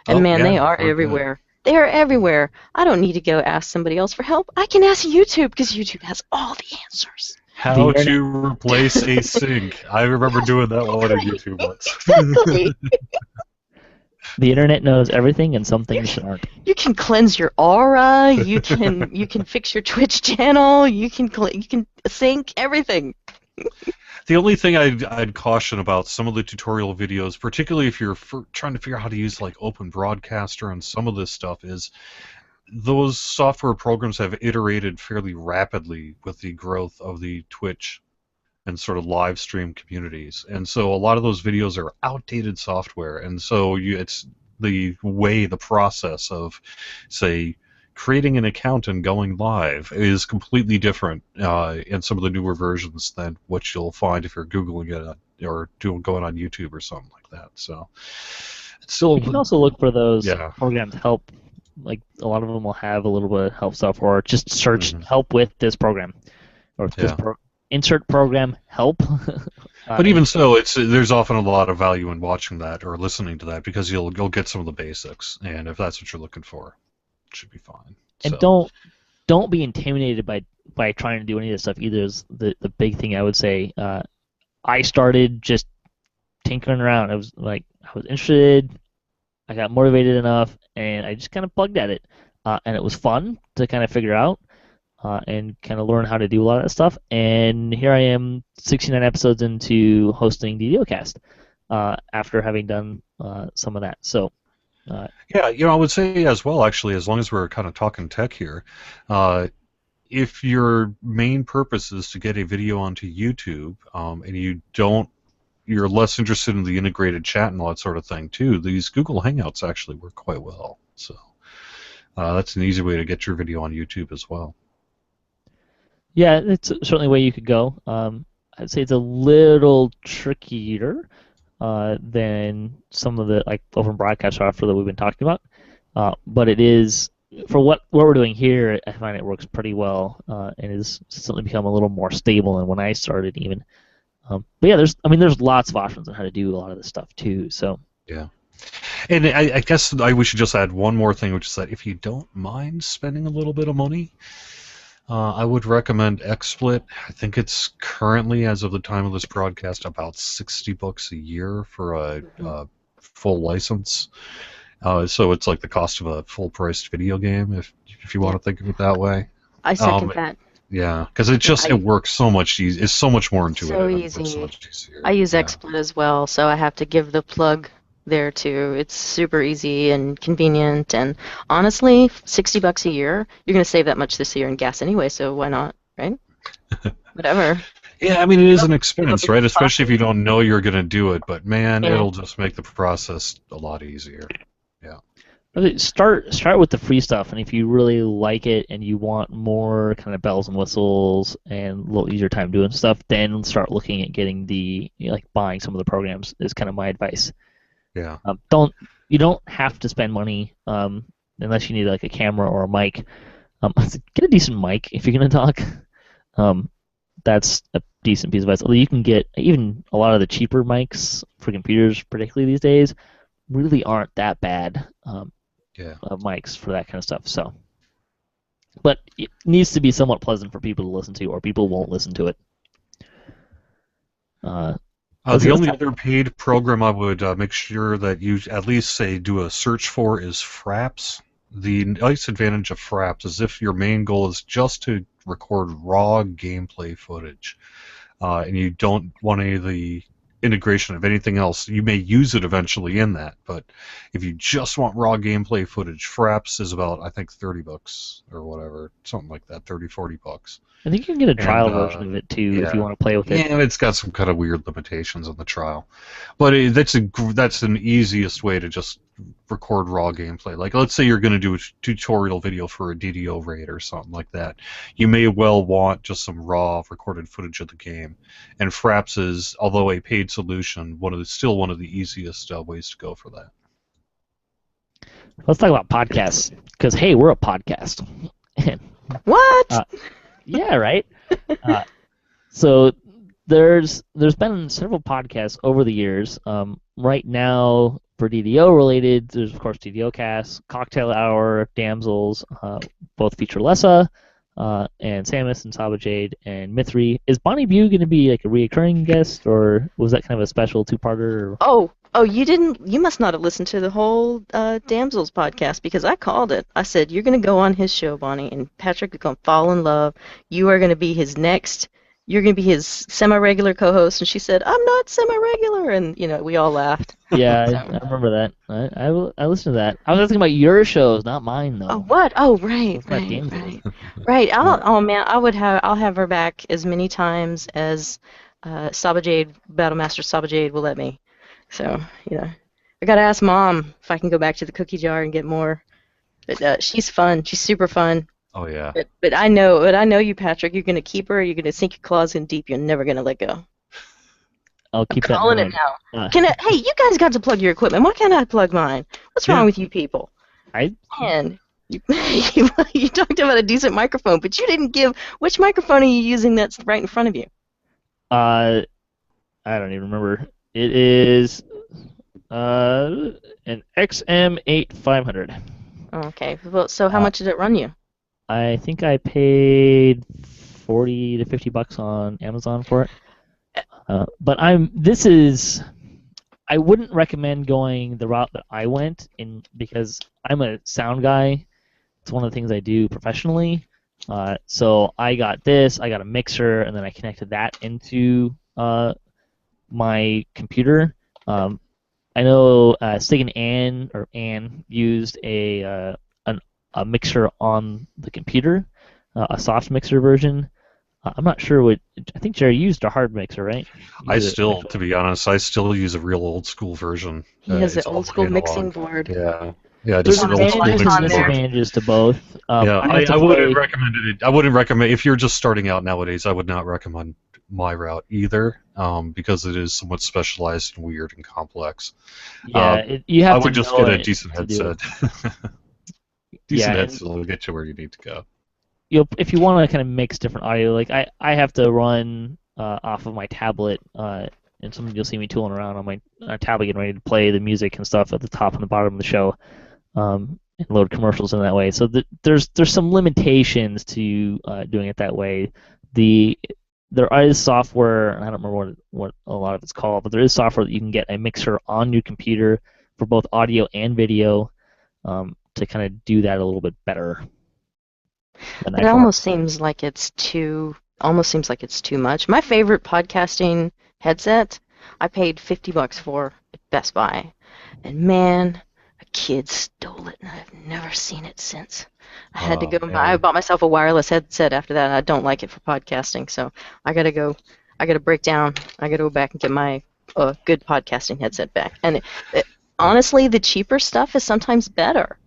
And they are everywhere. Good. They are everywhere. I don't need to go ask somebody else for help. I can ask YouTube because YouTube has all the answers. How to replace a sink. I remember doing that one on YouTube once. Exactly. The internet knows everything, and some things aren't. You can cleanse your aura. You can fix your Twitch channel. You can sync everything. The only thing I'd caution about some of the tutorial videos, particularly if you're trying to figure out how to use Open Broadcaster and some of this stuff, is those software programs have iterated fairly rapidly with the growth of the Twitch and sort of live stream communities, and so a lot of those videos are outdated software, and so it's the process of, say, creating an account and going live is completely different in some of the newer versions than what you'll find if you're Googling it or going on YouTube or something like that. So it's still. You can also look for those programs help. A lot of them will have a little bit of help stuff, or just search help with this program or this insert program help. But even so, there's often a lot of value in watching that or listening to that because you'll get some of the basics, and if that's what you're looking for, it should be fine. And So. don't be intimidated by trying to do any of this stuff either. Is the big thing I would say. I started just tinkering around. I was interested. I got motivated enough, and I just kind of plugged at it, and it was fun to kind of figure out. And kind of learn how to do a lot of that stuff. And here I am, 69 episodes into hosting DDOCast after having done some of that. So, Yeah, I would say as well, actually, as long as we're kind of talking tech here, if your main purpose is to get a video onto YouTube, and you're less interested in the integrated chat and all that sort of thing too, these Google Hangouts actually work quite well. So that's an easy way to get your video on YouTube as well. yeah, it's certainly a way you could go. I'd say it's a little trickier than some of the open broadcast software that we've been talking about, but it is for what we're doing here. I find it works pretty well, and has certainly become a little more stable than when I started even. But yeah, there's lots of options on how to do a lot of this stuff too. So yeah. And I guess we should just add one more thing, which is that if you don't mind spending a little bit of money, I would recommend XSplit. I think it's currently, as of the time of this broadcast, about $60 a year for a full license. So it's like the cost of a full-priced video game, if you want to think of it that way. I second that. Yeah, because it works so much easy. It's so much more intuitive. So and easy. so much easier. I use XSplit as well, so I have to give the plug there too. It's super easy and convenient, and honestly, $60 a year, you're going to save that much this year in gas anyway, so why not, right? Whatever. Yeah, I mean, it is an expense, right? Especially if you don't know you're going to do it, but man, it'll just make the process a lot easier. Yeah. Start with the free stuff, and if you really like it and you want more kind of bells and whistles and a little easier time doing stuff, then start looking at getting buying some of the programs is kind of my advice. Yeah. You don't have to spend money unless you need a camera or a mic. Get a decent mic if you're going to talk. That's a decent piece of advice. Although you can get even a lot of the cheaper mics for computers, particularly these days, really aren't that bad. Mics for that kind of stuff. So, but it needs to be somewhat pleasant for people to listen to, or people won't listen to it. The only other paid program I would make sure that you at least do a search for is Fraps. The nice advantage of Fraps is if your main goal is just to record raw gameplay footage, and you don't want any of the integration of anything else, you may use it eventually in that. But if you just want raw gameplay footage, Fraps is about, I think, $30 or whatever, something like that, $30-$40. I think you can get a trial version of it too if you want to play with it. Yeah, it's got some kind of weird limitations on the trial, but that's an easiest way to just record raw gameplay. Like, let's say you're going to do a tutorial video for a DDO raid or something like that. You may well want just some raw recorded footage of the game, and Fraps is, although a paid solution, still one of the easiest ways to go for that. Let's talk about podcasts, because hey, we're a podcast. What? Yeah, right. So there's been several podcasts over the years. Right now, for DDO related, there's of course DDOCast, Cocktail Hour, Damsels, both feature Lessah, and Samus and Saba Jade and Mithri. Is Bonnie Bew going to be a reoccurring guest, or was that kind of a special two-parter? Oh, you must not have listened to the whole Damsels podcast, because I called it. I said, you're going to go on his show, Bonnie, and Patrick is going to fall in love. You are going to be his you're going to be his semi-regular co-host. And she said, I'm not semi-regular. And, we all laughed. Yeah, I remember that. I listened to that. I was asking about your shows, not mine, though. Oh, what? Oh, right. Right. I'll have her back as many times as Saba Jade, Battlemaster Saba Jade will let me. So, I gotta ask Mom if I can go back to the cookie jar and get more. But she's fun. She's super fun. Oh yeah. But I know you, Patrick. You're gonna keep her. You're gonna sink your claws in deep. You're never gonna let go. I'll keep that. Calling it now. Hey, you guys got to plug your equipment. Why can't I plug mine? What's wrong with you people? Man, you talked about a decent microphone, but you didn't give which microphone are you using that's right in front of you? I don't even remember. It is an XM8500. Okay. Well, so how Uh, much did it run you? I think I paid 40 to 50 bucks on Amazon for it. But I wouldn't recommend going the route that I went in because I'm a sound guy. It's one of the things I do professionally. So I got a mixer, and then I connected that into my computer. I know Stig and Ann used a mixer on the computer, a soft mixer version. I'm not sure what. I think Jerry used a hard mixer, right? To be honest, I still use a real old school version. He has an It's all old school mixing analog. board. Yeah. Yeah, There's just There's an a old bunch of school advantages buttons and on mixing there. board. disadvantages to both. Yeah, I have to I wouldn't play. recommend it. I wouldn't recommend if you're just starting out nowadays. I would not recommend my route either, because it is somewhat specialized and weird and complex. Yeah, you I have to would just know get a it decent to do it. headset. Yeah, Decent and headset will get you where you need to go. if you want to kind of mix different audio, like I have to run off of my tablet, and some you'll see me tooling around on my tablet getting ready to play the music and stuff at the top and the bottom of the show, and load commercials in that way. So there's some limitations to doing it that way. There is software, and I don't remember what a lot of it's called, but there is software that you can get a mixer on your computer for both audio and video, to kind of do that a little bit better than It actual. almost seems like it's too much. My favorite podcasting headset, I paid 50 bucks for at Best Buy. And man, a kid stole it and I've never seen it since. I had to go and buy. I Man. bought myself a wireless headset after that, and I don't like it for podcasting, so I gotta break down. I gotta go back and get my good podcasting headset back. And honestly, the cheaper stuff is sometimes better.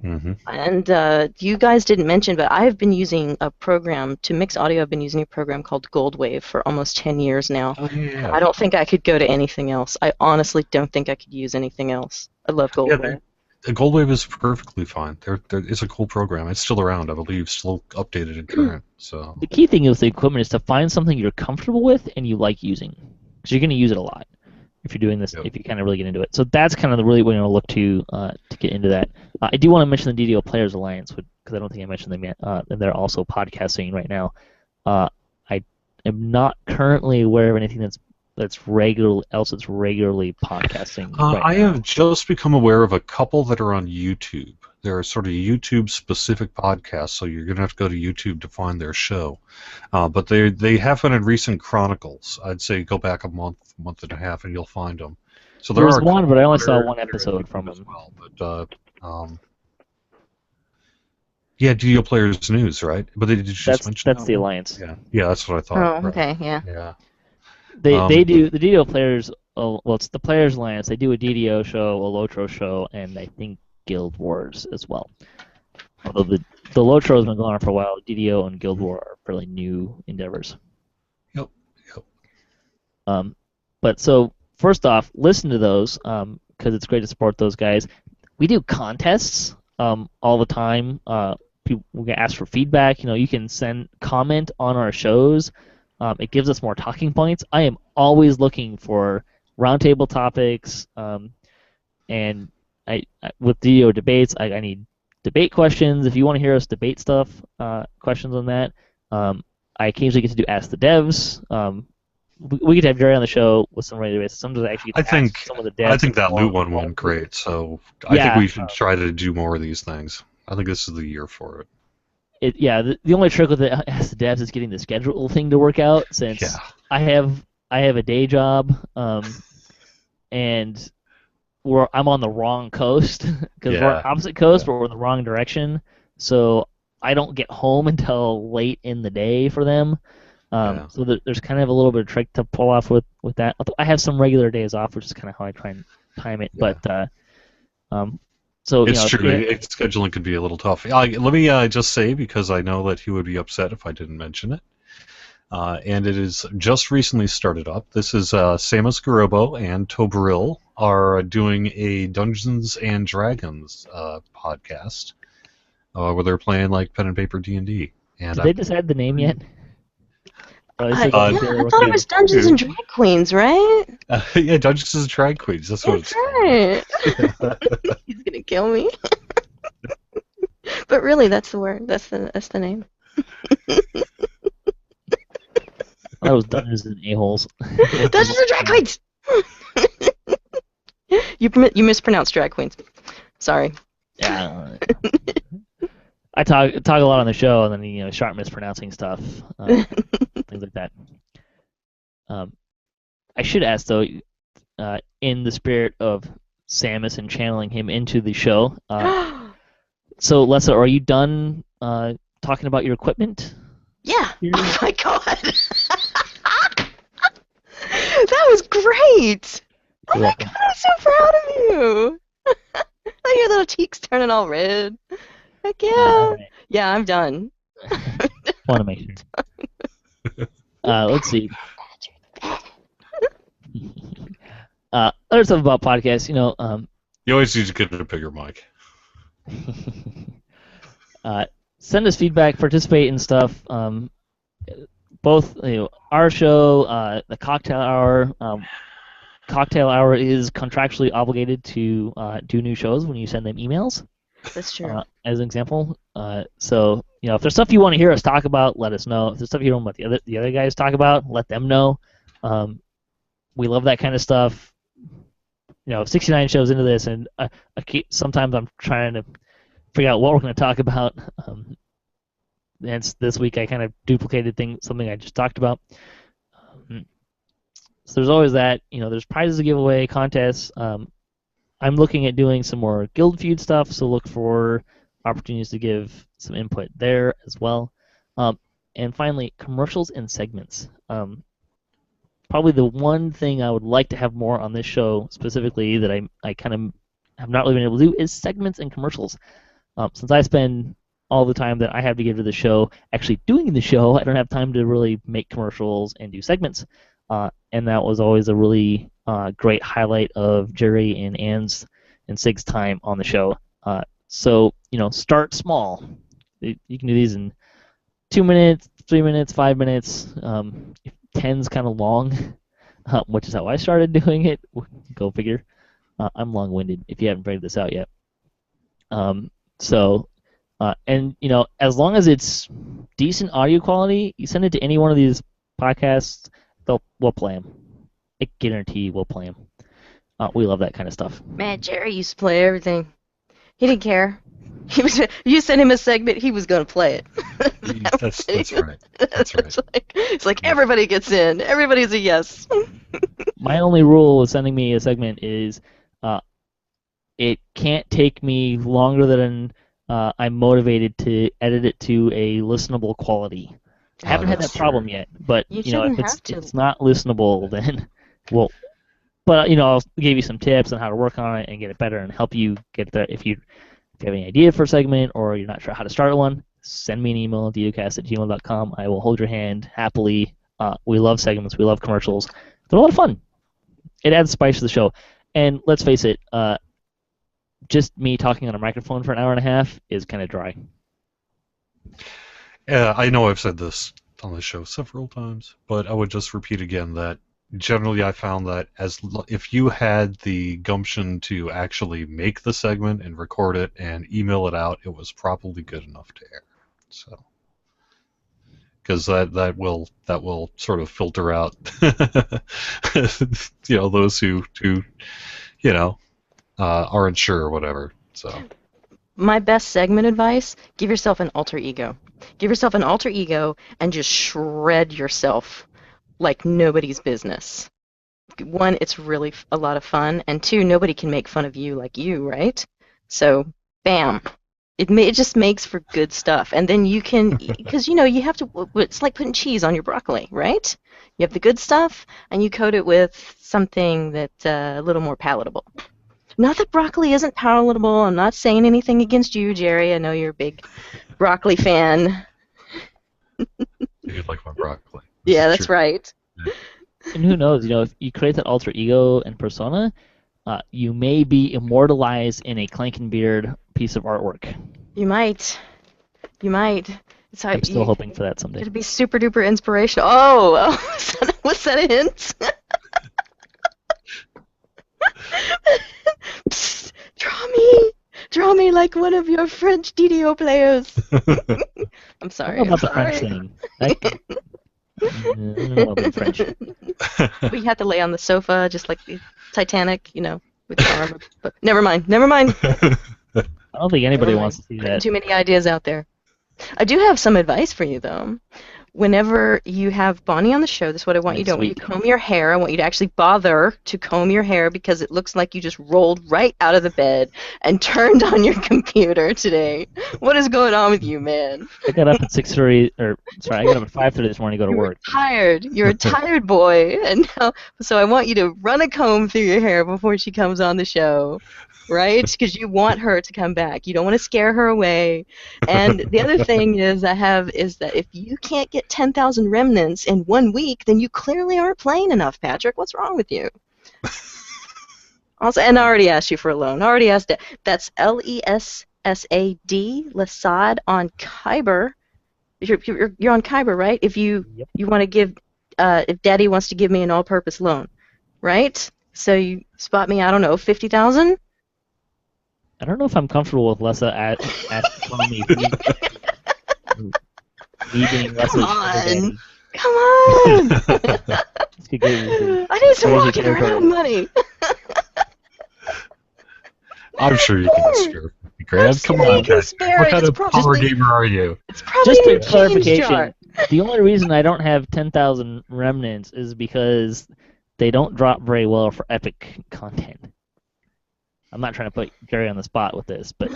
Mm-hmm. And you guys didn't mention, but I have been using a program to mix audio. I've been using a program called Goldwave for almost 10 years now. Oh yeah. I don't think I could go to anything else. I honestly don't think I could use anything else. I love Yeah, Goldwave. the Goldwave is perfectly fine. It's a cool program. It's still around, I believe, still updated and current. So The key thing with the equipment is to find something you're comfortable with and you like using, because you're going to use it a lot if you're doing this. Yep. If you kind of really get into it, so that's kind of the really what you're going to look to get into that. I do want to mention the DDO Players Alliance because I don't think I mentioned them yet, and they're also podcasting right now. I am not currently aware of anything that's regularly podcasting. I have just become aware of a couple that are on YouTube. They're sort of YouTube-specific podcasts, so you're going to have to go to YouTube to find their show. But they have been in recent chronicles. I'd say go back a month and a half, and you'll find them. So There was are a one, couple but I only that saw are- one that are episode YouTube from as them. well. But yeah, DDO Players News, right? But did you just mention That's that the one? Alliance. Yeah, that's what I thought. Oh, right. okay, yeah. Yeah. They do the DDO Players. Well, it's the Players Alliance. They do a DDO show, a Lotro show, and I think Guild Wars as well. Although the Lotro has been going on for a while, DDO and Guild War are fairly new endeavors. Yep. But so first off, listen to those because it's great to support those guys. We do contests all the time. People we get asked for feedback. You can comment on our shows. It gives us more talking points. I am always looking for roundtable topics, and with DDO debates, I need debate questions. If you want to hear us debate stuff, questions on that. I occasionally get to do Ask the Devs. We get to have Jerry on the show with some regular basis. Sometimes I actually get to ask some of the devs. I think that more- loot one went great, so I think we should try to do more of these things. I think this is the year for it. The only trick with it as the devs is getting the schedule thing to work out, since I have a day job, and I'm on the wrong coast because we're opposite coast, but we're in the wrong direction. So I don't get home until late in the day for them. So there's kind of a little bit of trick to pull off with that. I have some regular days off, which is kind of how I try and time it. Yeah. But so it's true. Scheduling could be a little tough. Let me just say, because I know that he would be upset if I didn't mention it. And it is just recently started up. This is Samus Garobo and Tobril are doing a Dungeons and Dragons podcast where they're playing like pen and paper D&D. And did they decide the name yet? I Yeah, I thought it was Dungeons and Drag Queens, right? Yeah, Dungeons and Drag Queens. That's what That's it's right. He's gonna kill me. But really, that's the word. That's the name. That was Dungeons and A-holes. Dungeons and Drag Queens. You mispronounced drag queens. Sorry. Yeah. I talk a lot on the show, and then start mispronouncing stuff, things like that. I should ask though, in the spirit of Samus and channeling him into the show. So Lessah, are you done talking about your equipment? Yeah. Oh my god. That was great. Oh my god, I'm so proud of you. Like your little cheeks turning all red. Heck yeah. Right. Yeah, I'm done. Want to make sure. Let's see. Other stuff about podcasts, You always need to get a bigger mic. Send us feedback, participate in stuff. Both our show, the Cocktail Hour. Cocktail Hour is contractually obligated to do new shows when you send them emails. That's true. As an example, so if there's stuff you want to hear us talk about, let us know. If there's stuff you don't want the other guys talk about, let them know. We love that kind of stuff. 69 shows into this, and sometimes I'm trying to figure out what we're going to talk about. And this week I kind of duplicated something I just talked about. So there's always that. There's prizes to give away, contests. I'm looking at doing some more Guild Feud stuff, so look for opportunities to give some input there as well. And finally, commercials and segments. Probably the one thing I would like to have more on this show specifically that I kind of have not really been able to do is segments and commercials. Since I spend all the time that I have to give to the show actually doing the show, I don't have time to really make commercials and do segments. And that was always a really great highlight of Jerry and Ann's and Sig's time on the show. So start small. You can do these in 2 minutes, 3 minutes, 5 minutes. 10's kind of long, which is how I started doing it. Go figure. I'm long-winded if you haven't figured this out yet. And as long as it's decent audio quality, you send it to any one of these podcasts, we'll play them. I guarantee we'll play them. We love that kind of stuff. Man, Jerry used to play everything. He didn't care. You sent him a segment, he was going to play it. That's right. That's right. It's like everybody gets in. Everybody's a yes. My only rule with sending me a segment is it can't take me longer than I'm motivated to edit it to a listenable quality. I haven't had that problem yet, but if it's not listenable, then I'll give you some tips on how to work on it and get it better and help you get there. If you have any idea for a segment or you're not sure how to start one, send me an email at DDOCast@gmail.com. I will hold your hand happily. We love segments. We love commercials. They're a lot of fun. It adds spice to the show. And let's face it, just me talking on a microphone for an hour and a half is kind of dry. Yeah, I know I've said this on the show several times, but I would just repeat again that generally I found that if you had the gumption to actually make the segment and record it and email it out, it was probably good enough to air. So, because that will sort of filter out, those who aren't sure or whatever. So. My best segment advice, give yourself an alter ego. Give yourself an alter ego and just shred yourself like nobody's business. One, it's really a lot of fun, and two, nobody can make fun of you like you, right? So, bam. It just makes for good stuff. And then you can, because, you have to, it's like putting cheese on your broccoli, right? You have the good stuff, and you coat it with something that's a little more palatable. Not that broccoli isn't palatable. I'm not saying anything against you, Jerry. I know you're a big broccoli fan. You like my broccoli. Yeah, that's right. Yeah. And who knows, if you create that alter ego and persona, you may be immortalized in a Clankenbeard piece of artwork. You might. So I'm still hoping for that someday. It'd be super duper inspirational. Oh, was that a hint? Psst, draw me like one of your French DDO players. I'm I sorry. don't know about the sorry. French thing. I don't know about French. We had to lay on the sofa just like the Titanic, with the armor. But never mind. I don't think anybody wants to see Putting that. too many ideas out there. I do have some advice for you, though. Whenever you have Bonnie on the show, this is what I want you to do. I want you to comb your hair. I want you to actually bother to comb your hair because it looks like you just rolled right out of the bed and turned on your computer today. What is going on with you, man? I got up at 6:30, I got up at 5:30 this morning to go to work. Tired. You're a tired boy, and so I want you to run a comb through your hair before she comes on the show. Right? Because you want her to come back. You don't want to scare her away. And the other thing is that if you can't get 10,000 remnants in 1 week, then you clearly aren't playing enough, Patrick. What's wrong with you? Also, and I already asked you for a loan. I already asked it. That's Lessad, Lessad on Kyber. You're on Kyber, right? If you want to give, if Daddy wants to give me an all-purpose loan, right? So you spot me, I don't know, 50,000. I don't know if I'm comfortable with Lessah telling me being Lessah's Come on! I need some walking around money. I'm sure you can spare $50,000. Come on, what kind of power gamer are you? Just for clarification, the only reason I don't have 10,000 remnants is because they don't drop very well for epic content. I'm not trying to put Gary on the spot with this, but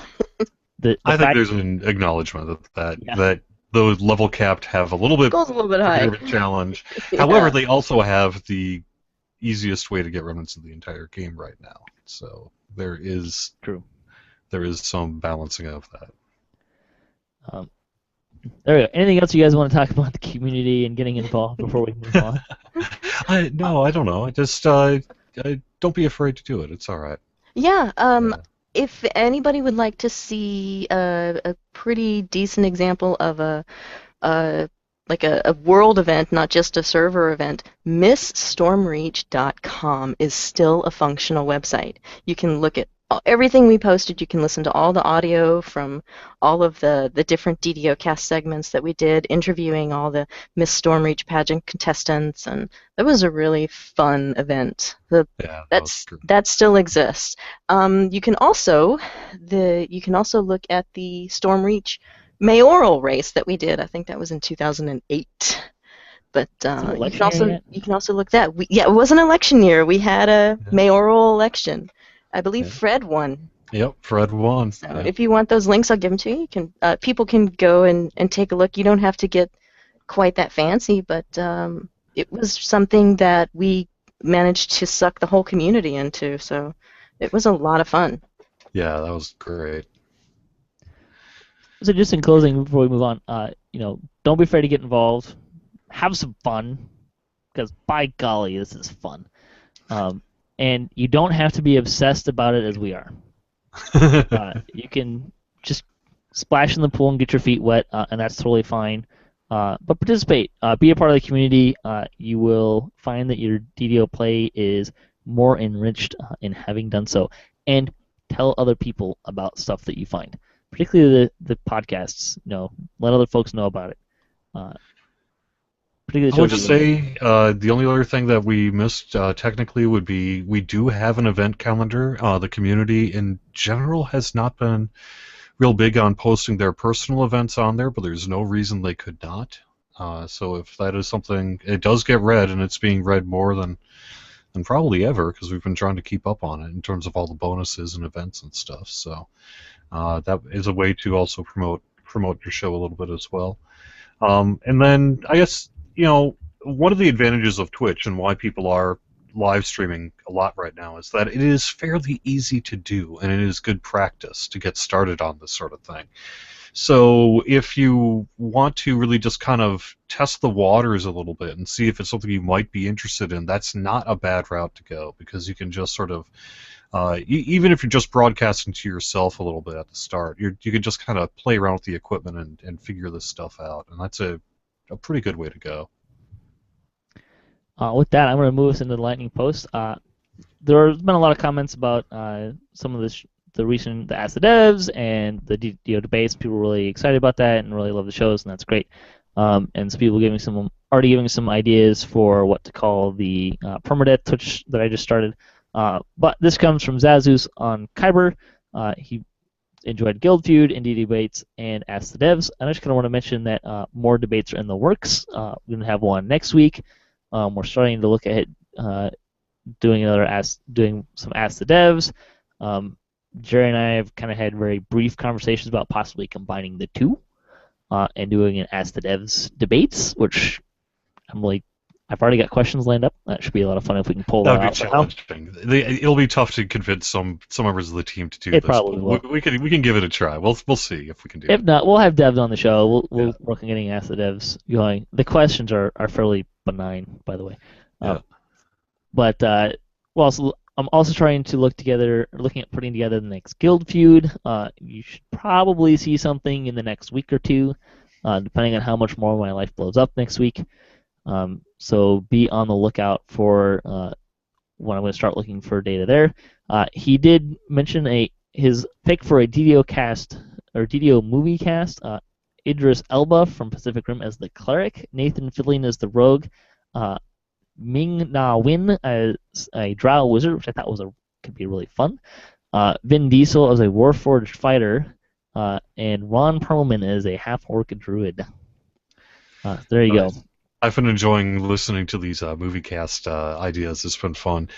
I think there's an acknowledgement of that those level capped have a little bit high of a challenge. Yeah. However, they also have the easiest way to get remnants of the entire game right now. So there is some balancing of that. There we go. Anything else you guys want to talk about the community and getting involved before we move on? No, I don't know. I just don't be afraid to do it. It's all right. Yeah. If anybody would like to see a pretty decent example of a world event, not just a server event, MissStormreach.com is still a functional website. You can look at everything we posted. You can listen to all the audio from all of the different DDOcast segments that we did, interviewing all the Miss Stormreach pageant contestants, and that was a really fun event. That still exists. You can also look at the Stormreach mayoral race that we did. I think that was in 2008. But you can also look at that. It was an election year. We had a mayoral election. I believe Fred won. Yep, Fred won. So if you want those links, I'll give them to you. People can go and take a look. You don't have to get quite that fancy, but it was something that we managed to suck the whole community into. So it was a lot of fun. Yeah, that was great. So just in closing, before we move on, don't be afraid to get involved. Have some fun, because by golly, this is fun. And you don't have to be obsessed about it as we are. You can just splash in the pool and get your feet wet, and that's totally fine. But participate. Be a part of the community. You will find that your DDO play is more enriched in having done so. And tell other people about stuff that you find, particularly the podcasts. Let other folks know about it. I would just say the only other thing that we missed technically would be we do have an event calendar. The community in general has not been real big on posting their personal events on there, but there's no reason they could not. So if that is something, it does get read, and it's being read more than probably ever, because we've been trying to keep up on it in terms of all the bonuses and events and stuff. So that is a way to also promote your show a little bit as well. And then I guess, one of the advantages of Twitch and why people are live streaming a lot right now is that it is fairly easy to do, and it is good practice to get started on this sort of thing. So if you want to really just kind of test the waters a little bit and see if it's something you might be interested in, that's not a bad route to go, because you can just sort of Even if you're just broadcasting to yourself a little bit at the start, you can just kind of play around with the equipment and figure this stuff out, and that's a pretty good way to go. With that, I'm going to move us into the lightning post. There's been a lot of comments about some of the recent Ask the Devs and the DDO debates. People are really excited about that and really love the shows, and that's great. And some people already giving some ideas for what to call the permadeath Twitch that I just started. But this comes from Zazus on Kyber. He enjoyed Guild Feud, Indie Debates, and Ask the Devs. And I just kind of want to mention that more debates are in the works. We're going to have one next week. We're starting to look at doing some Ask the Devs. Jerry and I have kind of had very brief conversations about possibly combining the two and doing an Ask the Devs debates, which I've already got questions lined up. That should be a lot of fun if we can pull that That'd be off. challenging. It'll be tough to convince some members of the team to do It this. probably will. We can give it a try. We'll see if we can do If it. not, we'll have devs on the show. We'll work on getting Ask the Devs going. The questions are fairly benign, by the way. Yeah. But I'm also trying to looking at putting together the next Guild Feud. You should probably see something in the next week or two, depending on how much more my life blows up next week. So be on the lookout for when I'm going to start looking for data there. He did mention his pick for a DDO cast or DDO movie cast. Idris Elba from Pacific Rim as the cleric, Nathan Fillion as the rogue, Ming Na Wen as a drow wizard, which I thought could be really fun. Vin Diesel as a warforged fighter, and Ron Perlman as a half-orc druid. There you go. I've been enjoying listening to these movie cast ideas. It's been fun.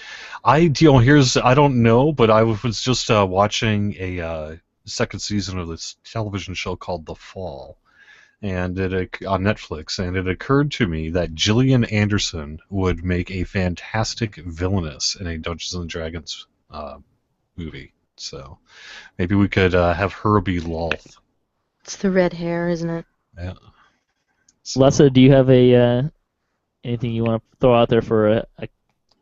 I don't know, but I was just watching a second season of this television show called The Fall, and on Netflix, and it occurred to me that Gillian Anderson would make a fantastic villainess in a Dungeons and Dragons movie. So maybe we could have her be Lolth. It's the red hair, isn't it? Yeah. Lessah, do you have anything you want to throw out there for a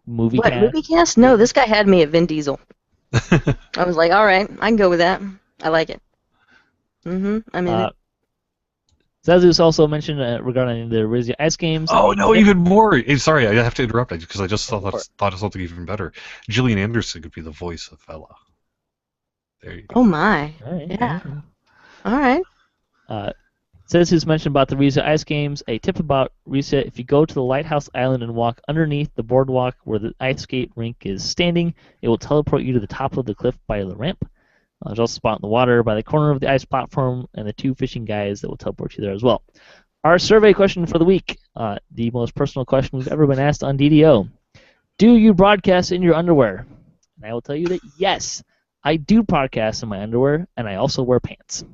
movie What, cast? movie cast? No, this guy had me at Vin Diesel. I was like, all right, I can go with that. I like it. I'm in it. Zazus also mentioned regarding the Rizia Ice Games. Oh no, even more! Sorry, I have to interrupt because I just thought of something even better. Gillian Anderson could be the voice of Fella. There you go. Oh my. All right, Yeah. All right. Zazus mentioned about the Rizia Ice Games. A tip about Rizia: if you go to the Lighthouse Island and walk underneath the boardwalk where the ice skate rink is standing, it will teleport you to the top of the cliff by the ramp. There's also a spot in the water by the corner of the ice platform and the two fishing guys that will teleport you there as well. Our survey question for the week, the most personal question we've ever been asked on DDO. Do you broadcast in your underwear? And I will tell you that yes, I do broadcast in my underwear, and I also wear pants.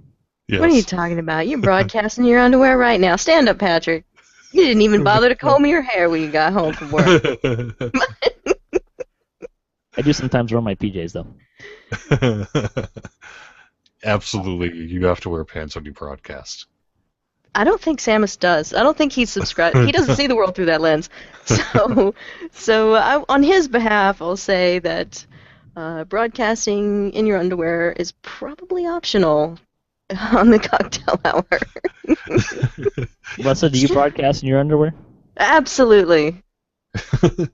Yes. What are you talking about? You're broadcasting your underwear right now. Stand up, Patrick. You didn't even bother to comb your hair when you got home from work. I do sometimes wear my PJs, though. Absolutely, you have to wear pants when you broadcast. I don't think Samus does. I don't think he's subscribed. He doesn't see the world through that lens. So on his behalf, I'll say that broadcasting in your underwear is probably optional on the cocktail hour. Lessah, do you broadcast in your underwear? Absolutely. Do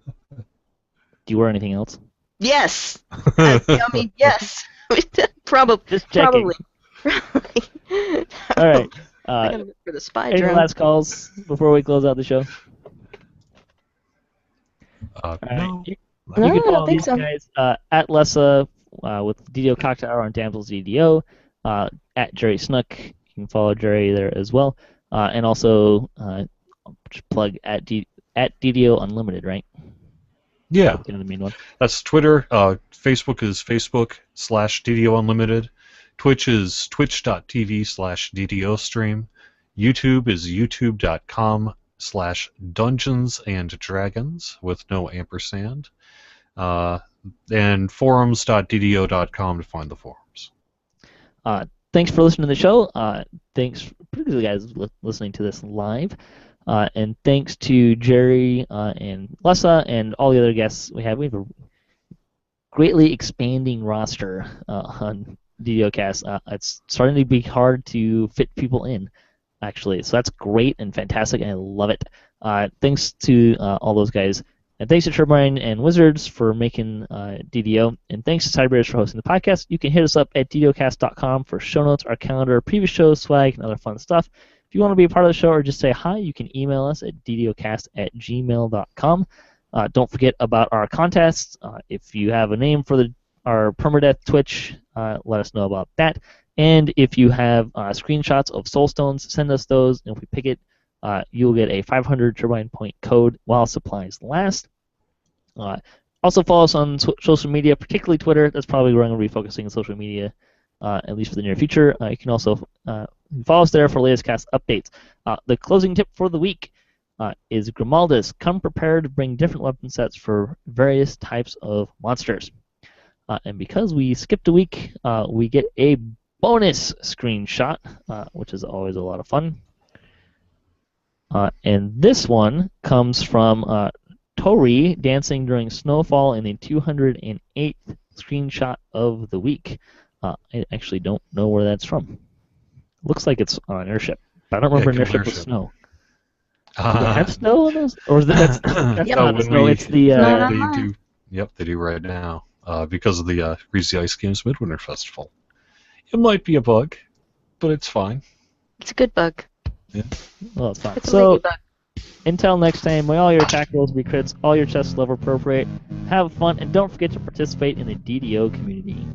you wear anything else? Yes. I mean, yes. Probably. Just checking. Probably. All right. I gotta look for the spy Any drone. last calls before we close out the show? No. You No, can I don't follow think these so. guys at Lessah with DDO Cocktail Hour on Damsels of DDO, at Jerry Snook. You can follow Jerry there as well, and also just plug at DDO Unlimited, right? Yeah, The main one. that's Twitter. Facebook is Facebook/DDO Unlimited. Twitch is twitch.tv/DDO stream. YouTube is youtube.com/Dungeons and Dragons with no ampersand. And forums.ddo.com to find the forums. Thanks for listening to the show. Thanks, particularly guys listening to this live. And thanks to Jerry and Lessah and all the other guests we have. We have greatly expanding roster on DDOcast. It's starting to be hard to fit people in, actually. So that's great and fantastic, and I love it. Thanks to all those guys. And thanks to Turbine and Wizards for making DDO. And thanks to Cyberbears for hosting the podcast. You can hit us up at DDOcast.com for show notes, our calendar, previous shows, swag, and other fun stuff. If you want to be a part of the show or just say hi, you can email us at ddocast@gmail.com. Don't forget about our contests. If you have a name for our permadeath Twitch, let us know about that. And if you have screenshots of soulstones, send us those, and if we pick it, you'll get a 500 Turbine Point code while supplies last. Also follow us on social media, particularly Twitter. That's probably where I'm going to be focusing on social media, at least for the near future. You can also follow us there for latest cast updates. The closing tip for the week is Grimaldus. Come prepared to bring different weapon sets for various types of monsters. And because we skipped a week, we get a bonus screenshot, which is always a lot of fun. And this one comes from Tori dancing during snowfall in the 208th screenshot of the week. I actually don't know where that's from. Looks like it's on an airship, but I don't remember an airship with snow. Do they have snow on those? Or is that's not snow, it's the... they do. Yep, they do right now, because of the Greasy Ice Games Midwinter Festival. It might be a bug, but it's fine. It's a good bug. Yeah. Well, it's fine. It's a So, ladybug. until next time, may all your attack rolls be crits, all your chests level appropriate, have fun, and don't forget to participate in the DDO community.